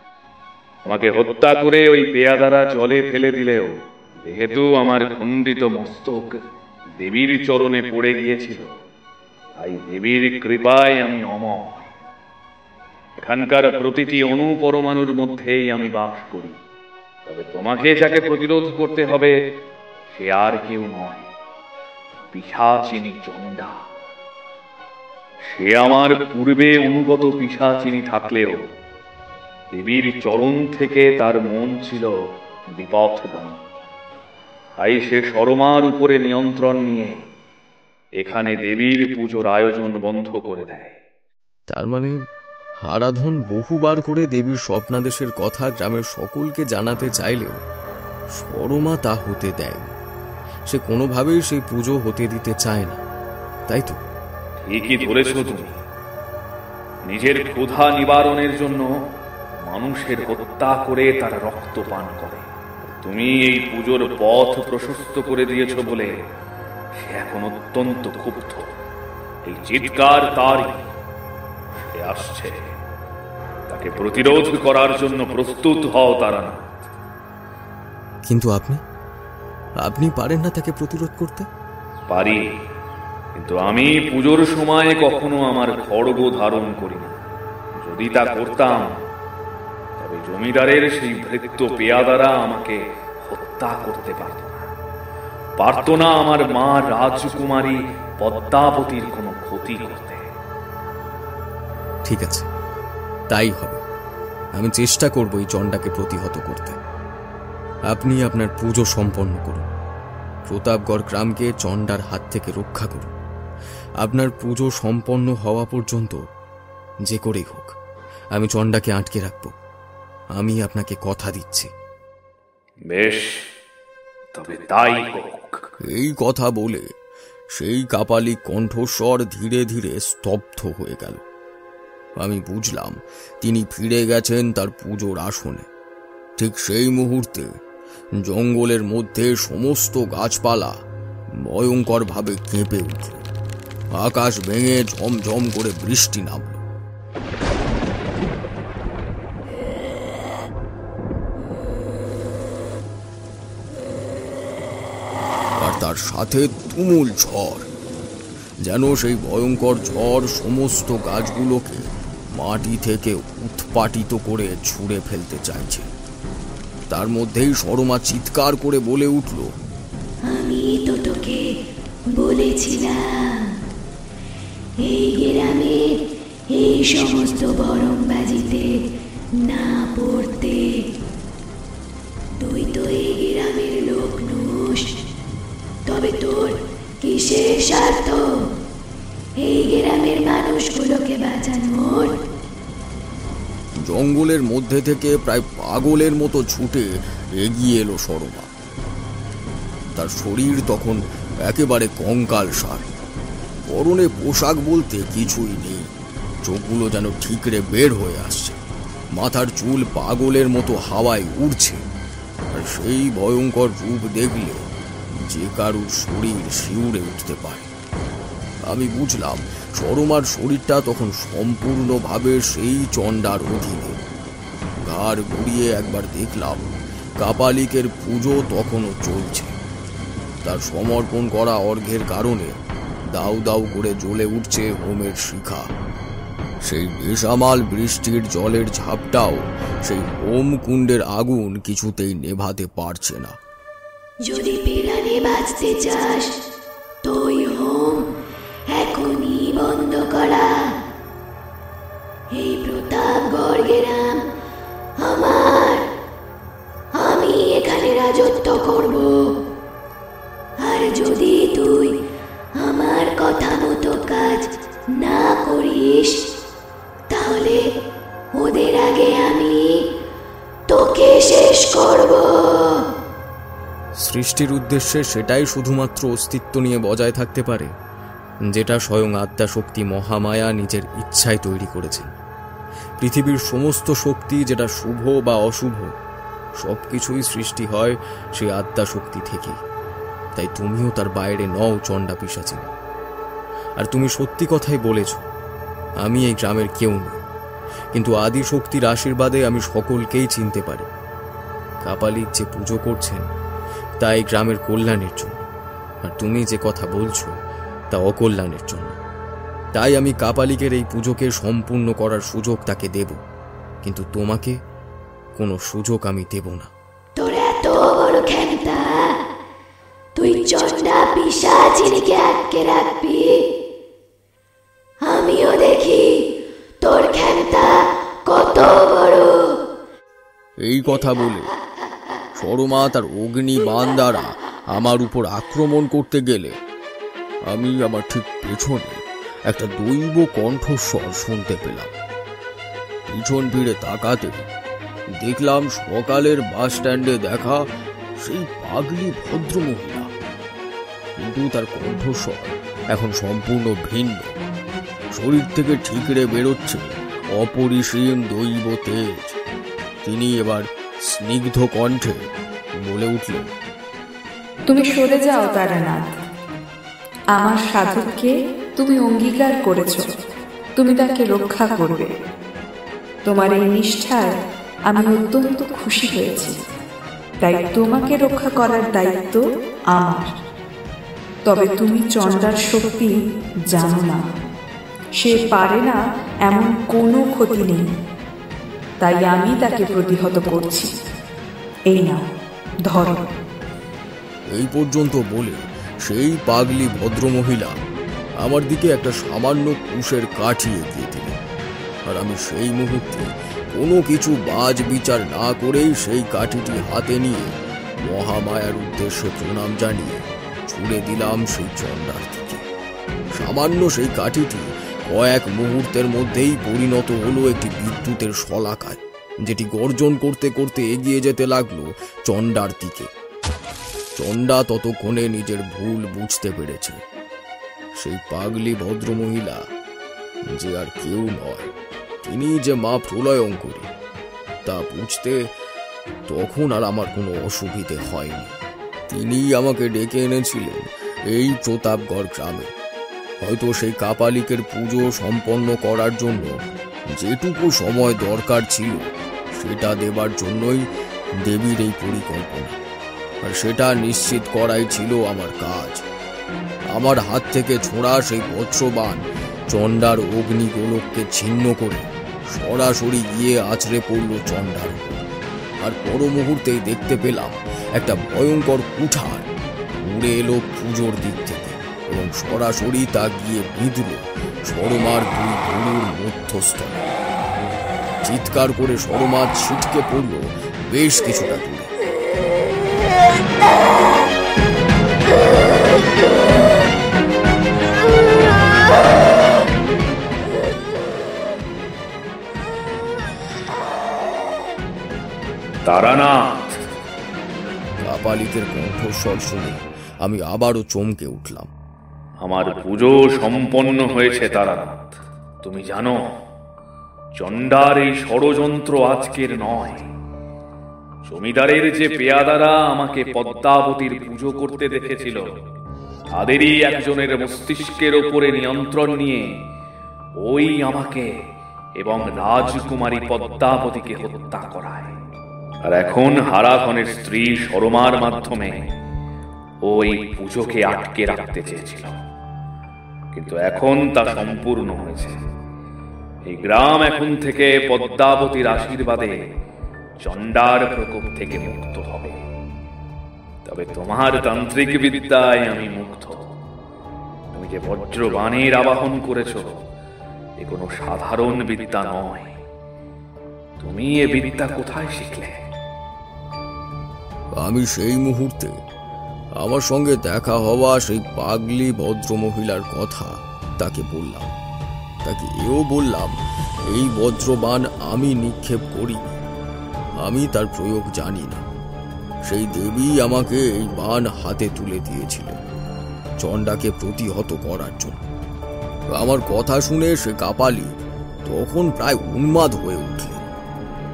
আমাকে হত্যা করে ওই পেয়াদারা জলে ফেলে দিলেও যেহেতু আমার খণ্ডিত মস্তক দেবীর চরণে পড়ে গিয়েছিল, তাই দেবীর কৃপায় আমি অমর। এখানকার প্রতিটি অণু পরমাণুর মধ্যেই আমি বাস করি। তবে তোমাকে যাকে প্রতিরোধ করতে হবে সে আর কেউ নয়, পিশাচিনী চণ্ডা। সে আমার পূর্বে অনুগত পিশাচিনী থাকলেও দেবীর চরণ থেকে তার মন ছিল বিপথগামী। তাই সে শর্মার উপরে নিয়ন্ত্রণ নিয়ে এখানে দেবীর পুজোর আয়োজন বন্ধ করে দেয়। তার মানে হারাধন বহুবার করে দেবীর স্বপ্নাদেশের কথা গ্রামের সকলকে জানাতে চাইলেও শর্মা তা হতে দেয়। সে কোনোভাবেই সেই পুজো হতে দিতে চায় না, তাই তো? ঠিকই ধরেছ তুমি। নিজের ক্ষুধা নিবারণের জন্য মানুষের হত্যা করে তার রক্ত পান করে। তুমি এই পুজোর পথ প্রশস্ত করে দিয়েছ বলে সে এখন অত্যন্ত ক্ষুব্ধ। এই চিৎকার তারই। সে আসছে, তাকে প্রতিরোধ করার জন্য প্রস্তুত হও তারানাথ। কিন্তু আপনি পারেন না তাকে প্রতিরোধ করতে? পারি, কিন্তু আমি পুজোর সময় কখনো আমার খড়গ ধারণ করি না। যদি তা করতাম তবে জমিদারের সেই ভৃত্য পেয়াদারা আমাকে হত্যা করতে পারত না আমার মা রাজকুমারী পদ্মাবতীর কোনো ক্ষতি করতে। ঠিক আছে, তাই হবে। আমি চেষ্টা করব এই চণ্ডাকে প্রতিহত করতে। আপনি আপনার পুজো সম্পন্ন করুন, প্রতাপগড় গ্রামকে চণ্ডার হাত থেকে রক্ষা করুন। আপনার পুজো সম্পন্ন হওয়া পর্যন্ত যে করেই হোক আমি চণ্ডাকে আটকে রাখব। আমি আপনাকে কথা দিচ্ছি। বেশ, তবে তাই হোক। এই কথা বলে সেই কাপালিক কণ্ঠস্বর ধীরে ধীরে স্তব্ধ হয়ে গেল। আমি বুঝলাম তিনি ফিরে গেছেন তার পুজোর আসনে। ঠিক সেই মুহূর্তে জঙ্গলের মধ্যে সমস্ত গাছপালা ভয়ঙ্কর ভাবে কেঁপে উঠল। আকাশ ভেঙে ঝমঝম করে বৃষ্টি নামল। আর তার সাথে তুমুল ঝড়, যেন সেই ভয়ঙ্কর ঝড় সমস্ত গাছগুলোকে মাটি থেকে উৎপাটিত করে ছুঁড়ে ফেলতে চাইছে। তার মধ্যেই শর্মা চিৎকার করে বলে উঠল, আমি তো তোকে বলেছিলাম এই গ্রামের এই সমস্ত বরংবাজিতে না পড়তে। তুই তো এই গ্রামের লোক নোস, তবে তোর কিসের স্বার্থ এই গ্রামের মানুষগুলোকে বাঁচানোর? জঙ্গলের মধ্যে থেকে প্রায় পাগলের মতো ছুটে এগিয়ে এলো শর্মা। তার শরীর তখন একেবারে কঙ্কালসার। পরনে পোশাক বলতে কিছুই নেই, চোখগুলো যেন ঠিকরে বের হয়ে আসছে, মাথার চুল পাগলের মতো হাওয়ায় উড়ছে। আর সেই ভয়ঙ্কর রূপ দেখলে যে কারুর শরীর শিউরে উঠতে পারে। আমি বুঝলাম শর্মার শরীরটা তখন সম্পূর্ণভাবে সেই চণ্ডার অধীনে। ঘাড় ঘুরিয়ে একবার দেখলাম কাপালিকের পুজো তখনও চলছে। তার সমর্পণ করা অর্ঘ্যের কারণে দাউ দাউ করে জ্বলে উঠছে হোমের শিখা। সেই বেসামাল বৃষ্টির জলের ঝাপটাও সেই হোম কুণ্ডের আগুন কিছুতেই নেভাতে পারছে না। যদি প্রাণে বাঁচতে চাস তুই হোম এখনই বন্ধ করা। এই প্রতাপগড় গ্রাম আমার, আমি এখানে রাজত্ব করব। আর যদি তুই আমার কথা মতো কাজ না করিস তাহলে ওদের আগে আমি তোকে শেষ করব। সৃষ্টির উদ্দেশ্যে সেটাই শুধুমাত্র অস্তিত্ব নিয়ে বজায় থাকতে পারে যেটা স্বয়ং আদ্যাশক্তি মহামায়া নিজের ইচ্ছায় তৈরি করেছেন। পৃথিবীর সমস্ত শক্তি, যেটা শুভ বা অশুভ, সবকিছুই সৃষ্টি হয় সেই আদ্যাশক্তি থেকেই। তাই তুমিও তার বাইরে নও চণ্ডা পিশাচিনী। আর তুমি সত্যি কথাই বলেছ, আমি এই গ্রামের কেউ নই, কিন্তু আদি শক্তির আশীর্বাদে আমি সকলকেই চিনতে পারি। কাপালিক যে পুজো করছেন তা এই গ্রামের কল্যাণের জন্য, আর তুমি যে কথা বলছো তা অকল্যাণের জন্য। তাই আমি কাপালিকের এই পুজোকে সম্পূর্ণ করার সুযোগ তাকে দেব, কিন্তু তোমাকে কোনো সুযোগ আমি দেব না। তোর এত বড় ক্ষমতা, তুই চন্ডা পিশাচিনীকে আটকে রাখবি? আমিও দেখি তোর ক্ষমতা কত বড়। এই কথা বলে সরমা তার অগ্নি বাণ দ্বারা আমার উপর আক্রমণ করতে গেলে আমি আমার ঠিক পেছনে একটা দৈব কণ্ঠস্বর শুনতে পেলাম। পিছন ফিরে তাকাতে দেখলাম সকালের বাস স্ট্যান্ডে দেখা সেই পাগলি ভদ্রমহিলা, কিন্তু তার কণ্ঠস্বর এখন সম্পূর্ণ ভিন্ন। শরীর থেকে ঠিকরে বেরোচ্ছে অপরিসীম দৈব তেজ। তিনি এবার স্নিগ্ধ কণ্ঠে বলে উঠলেন, তুমি সরে যাও তারানাথ। আমার সাধককে তুমি অঙ্গীকার করেছ, তুমি তাকে রক্ষা করবে। তোমার এই নিষ্ঠায় আমি অত্যন্ত খুশি হয়েছি, তাই তোমাকে রক্ষা করার দায়িত্ব আমার। তবে তুমি চন্ডার শক্তি জানো না, সে পারে না এমন কোনো ক্ষতি নেই, তাই আমি তাকে প্রতিহত করছি। এই নাও, ধরো। এই পর্যন্ত বলে সেই পাগলি ভদ্রমহিলা আমার দিকে একটা সামান্য কুশের কাঠি এগিয়ে দিলেন, আর আমি সেই মুহূর্তে কোনো কিছু বাজ বিচার না করেই সেই কাঠিটি হাতে নিয়ে মহামায়ার উদ্দেশ্যে প্রণাম জানিয়ে ছুড়ে দিলাম সেই চন্ডার দিকে। সামান্য সেই কাঠিটি কয়েক মুহূর্তের মধ্যেই পরিণত হলো একটি বিদ্যুতের শলাকায়, যেটি গর্জন করতে করতে এগিয়ে যেতে লাগলো চন্ডার দিকে। চন্ডা ততক্ষণে নিজের ভুল বুঝতে পেরেছে। সেই পাগলি ভদ্রমহিলা যে আর কেউ নয়, তিনি যে মা প্রলয়ঙ্করী, তা বুঝতে তখন আর আমার কোনো অসুবিধে হয়নি। তিনি আমাকে ডেকে এনেছিলেন এই প্রতাপগড় গ্রামে। হয়তো সেই কাপালিকের পুজো সম্পন্ন করার জন্য যেটুকু সময় দরকার ছিল সেটা দেবার জন্যই দেবীর এই পরিকল্পনা, আর সেটা নিশ্চিত করাই ছিল আমার কাজ। আমার হাত থেকে ছোঁড়া সেই বজ্রবাণ চন্ডার অগ্নিগোলককে ছিন্ন করে সরাসরি গিয়ে আছড়ে পড়ল চন্ডার উপর। আর পর মুহূর্তেই দেখতে পেলাম একটা ভয়ঙ্কর কুঠার উড়ে এলো পুজোর দিক থেকে, এবং সরাসরি তা গিয়ে বিঁধল সরমার দুই গরুর মধ্যস্থলে। চিৎকার করে সরমা ছিটকে পড়ল বেশ কিছুটা দূরে। তারানাথ! কাপালিকের কণ্ঠস্বর শুনে আমি আবারও চমকে উঠলাম। আমার পুজো সম্পন্ন হয়েছে তারানাথ। তুমি জানো, চন্ডার এই ষড়যন্ত্র আজকের নয়। জমিদারের যে পেয়াদারা আমাকে পদ্মাবতীর পুজো করতে দেখেছিল, তাদেরই একজনের মস্তিষ্কের ওপরে নিয়ন্ত্রণ নিয়ে ওই আমাকে এবং রাজকুমারী পদ্মাবতীকে হত্যা করায়। আর এখন হারাধনের স্ত্রী সরমার মাধ্যমে ওই পুজোকে আটকে রাখতে চেয়েছিল, কিন্তু এখন তা সম্পূর্ণ হয়েছে। এই গ্রাম এখন থেকে পদ্মাবতীর আশীর্বাদে চন্ডার প্রকোপ থেকে মুক্ত হবে। তবে তোমার তান্ত্রিক বিদ্যায় আমি মুগ্ধ। তুমি যে বজ্রবাণের আবাহন করেছ, এ কোনো সাধারণ বিদ্যা নয়। তুমি এ বিদ্যা কোথায় শিখলে? আমি সেই মুহূর্তে আমার সঙ্গে দেখা হওয়া সেই পাগলি ভদ্রমহিলার কথা তাকে বললাম। তাকে এও বললাম এই বজ্রবাণ আমি নিক্ষেপ করিনি, আমি তার প্রয়োগ জানি না। সেই দেবী আমাকে এই বাণ হাতে তুলে দিয়েছিলেন চন্ডাকে প্রতিহত করার জন্য। আমার কথা শুনে সে কাপালি তখন প্রায় উন্মাদ হয়ে উঠলেন।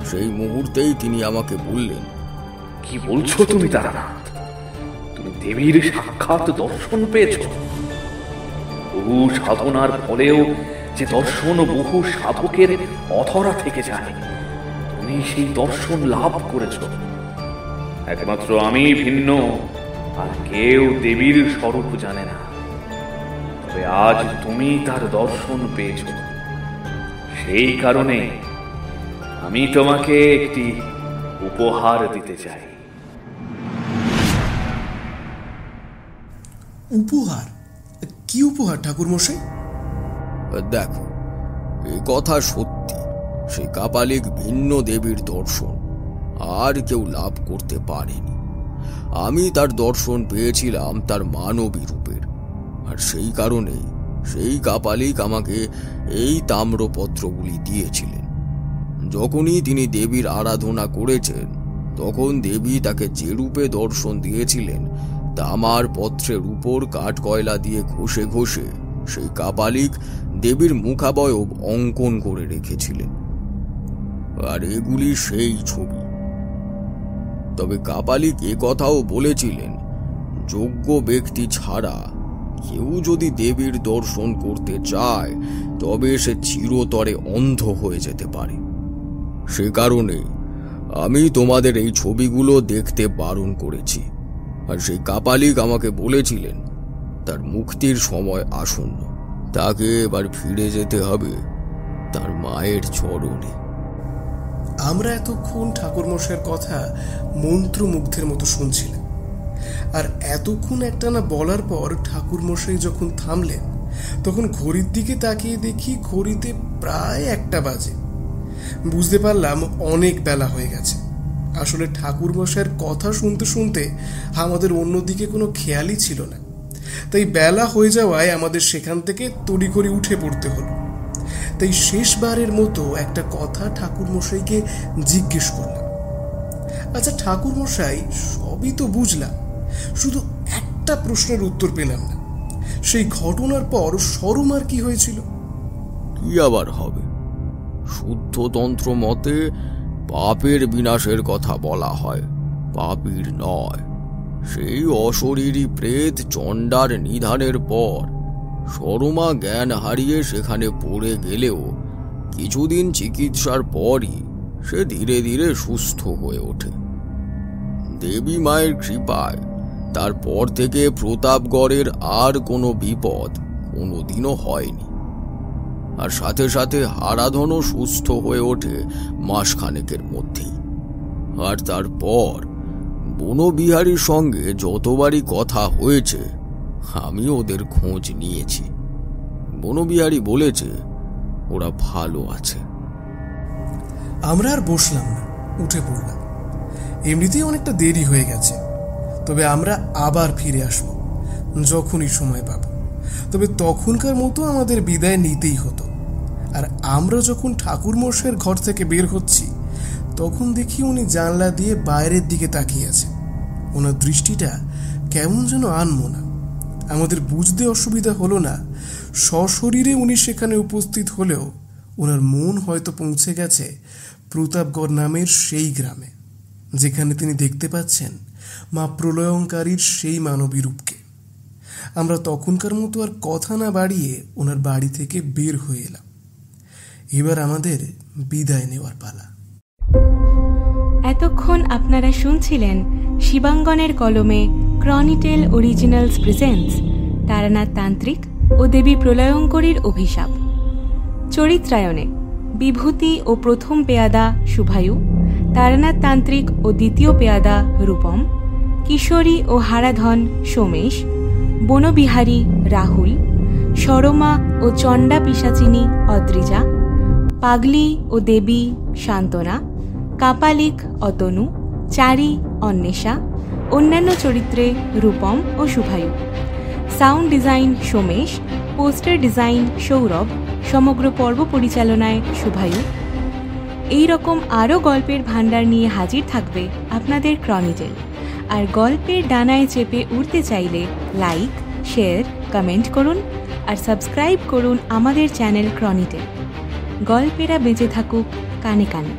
সেই মুহূর্তেই তিনি আমাকে বললেন, কি বলছো তুমি তারানাথ? তুমি দেবীর সাক্ষাৎ দর্শন পেয়েছ? বহু সাধনার ফলেও যে দর্শন বহু সাধকের অধরা থেকে যায়, তুমি সেই দর্শন লাভ করেছ। একমাত্র আমি ভিন্ন, আর কেউ দেবীর স্বরূপ জানে না। তবে আজ তুমি তার দর্শন পেয়েছ, সেই কারণে আমি তোমাকে একটি উপহার দিতে চাই। উপহার? কি উপহার ঠাকুর মশাই? দেখো, এই কথা সত্যি, সেই কাপালিক ভিন্ন দেবীর দর্শন আর কেউ লাভ করতে পারেনি। আমি তার দর্শন পেয়েছিলাম তার মানবী রূপের, আর সেই কারণে সেই কাপালিক আমাকে এই তাম্রপত্রগুলি দিয়েছিলেন। যখনই তিনি দেবীর আরাধনা করেছেন, তখন দেবী তাকে যে রূপে দর্শন দিয়েছিলেন, তামার পত্রের উপর কাঠকয়লা দিয়ে ঘষে ঘষে সেই কাপালিক দেবীর মুখাবয়ব অঙ্কন করে রেখেছিলেন। আর এগুলি সেই ছবি। তবে কাপালিক এ কথাও বলেছিলেন, যোগ্য ব্যক্তি ছাড়া কেউ যদি দেবীর দর্শন করতে চায়, তবে সে চিরতরে অন্ধ হয়ে যেতে পারে। সে কারণে আমি তোমাদের এই ছবিগুলো দেখতে বারণ করেছি। আর সেই কাপালিক আমাকে বলেছিলেন তার মুক্তির সময় আসন্ন, তাকে এবার ফিরে যেতে হবে তার মায়ের চরণে। আমরা এতক্ষণ ঠাকুরমশাইয়ের কথা মন্ত্রমুগ্ধের মতো শুনছিলাম। আর এতক্ষণ একটানা বলার পর ঠাকুরমশাই যখন থামলেন, তখন ঘড়ির দিকে তাকিয়ে দেখি ঘড়িতে প্রায় 1টা বাজে। বুঝতে পারলাম অনেক বেলা হয়ে গেছে। আসলে ঠাকুরমশাইয়ের কথা শুনতে শুনতে আমাদের অন্যদিকে কোনো খেয়ালই ছিল না। তাই বেলা হয়ে যাওয়ায় আমাদের সেখান থেকে তড়িঘড়ি উঠে পড়তে হলো। তাই শেষবারের মতো একটা কথা ঠাকুরমশাইকে জিজ্ঞেস করলাম। আচ্ছা ঠাকুরমশাই, সবই তো বুঝলাম, শুধু একটা প্রশ্নের উত্তর পেলাম না। সেই ঘটনার পর সরমার কি হয়েছিল? কি আবার হবে? শুদ্ধ তন্ত্র মতে পাপের বিনাশের কথা বলা হয়, পাপীর নয়। সেই অশরীরী প্রেত চণ্ডার নিধানের পর সরমা জ্ঞান হারিয়ে সেখানে পড়ে গেলেও কিছুদিন চিকিৎসার পরই সে ধীরে ধীরে সুস্থ হয়ে ওঠে। দেবী মায়ের কৃপায় তারপর থেকে প্রতাপগড়ের আর কোনো বিপদ কোনোদিনও হয়নি। আর সাথে সাথে হারাধনও সুস্থ হয়ে ওঠে মাসখানেকের মধ্যেই। আর তারপর বনবিহারীর সঙ্গে যতবারই কথা হয়েছে, আমি ওদের খোঁজ নিয়েছি। বনবিহারী বলেছে ওরা ভালো আছে। আমরা আর বসলাম না, উঠে পড়লাম। এমনিতেই অনেকটা দেরি হয়ে গেছে। তবে আমরা আবার ফিরে আসবো যখনই সময় পাব। তবে তখনকার মতো আমাদের বিদায় নিতেই হতো। আর আমরা যখন ঠাকুরমশাইয়ের ঘর থেকে বের হচ্ছি, তখন দেখি উনি জানলা দিয়ে বাইরের দিকে তাকিয়ে আছেন। ওনার দৃষ্টিটা কেমন যেন আনমনা। আমাদের বুঝতে অসুবিধা হলো না, সশরীরে উনি সেখানে উপস্থিত হলেও ওনার মন হয়তো পৌঁছে গেছে প্রতাপগড় নামের সেই গ্রামে, যেখানে তিনি দেখতে পাচ্ছেন মা প্রলয়ঙ্কারীর সেই মানবী রূপকে। আমরা তখনকার মতো আর কথা না বাড়িয়ে ওনার বাড়ি থেকে বের হয়ে এলাম। এবার আমাদের বিদায় নেওয়ার পালা। এতক্ষণ আপনারা শুনছিলেন শিবাঙ্গনের কলমে ক্রনিটেল অরিজিনালস প্রেজেন্টস তারানাথ তান্ত্রিক ও দেবী প্রলয়ঙ্করীর অভিশাপ। চরিত্রায়নে বিভূতি ও প্রথম পেয়াদা শুভায়ু, তারানাথ তান্ত্রিক ও দ্বিতীয় পেয়াদা রূপম, কিশোরী ও হারাধন সোমেশ, বনবিহারী রাহুল, সরমা ও চণ্ডা পিশাচিনী অদ্রিজা, পাগলি ও দেবী শান্তনা, কাপালিক অতনু, চারি অন্বেষা, অন্যান্য চরিত্রে রূপম ও Shubhayu. Sound design Somesh, poster design Sourav, সমগ্র পর্ব পরিচালনায় শুভায়ু। এই রকম আরও গল্পের ভাণ্ডার নিয়ে হাজির থাকবে আপনাদের ক্রনিটেল। আর গল্পের ডানায় চেপে উঠতে চাইলে লাইক, শেয়ার, কমেন্ট করুন আর সাবস্ক্রাইব করুন আমাদের চ্যানেল ক্রনিটেল। গল্পেরা বেঁচে থাকুক কানে কানে।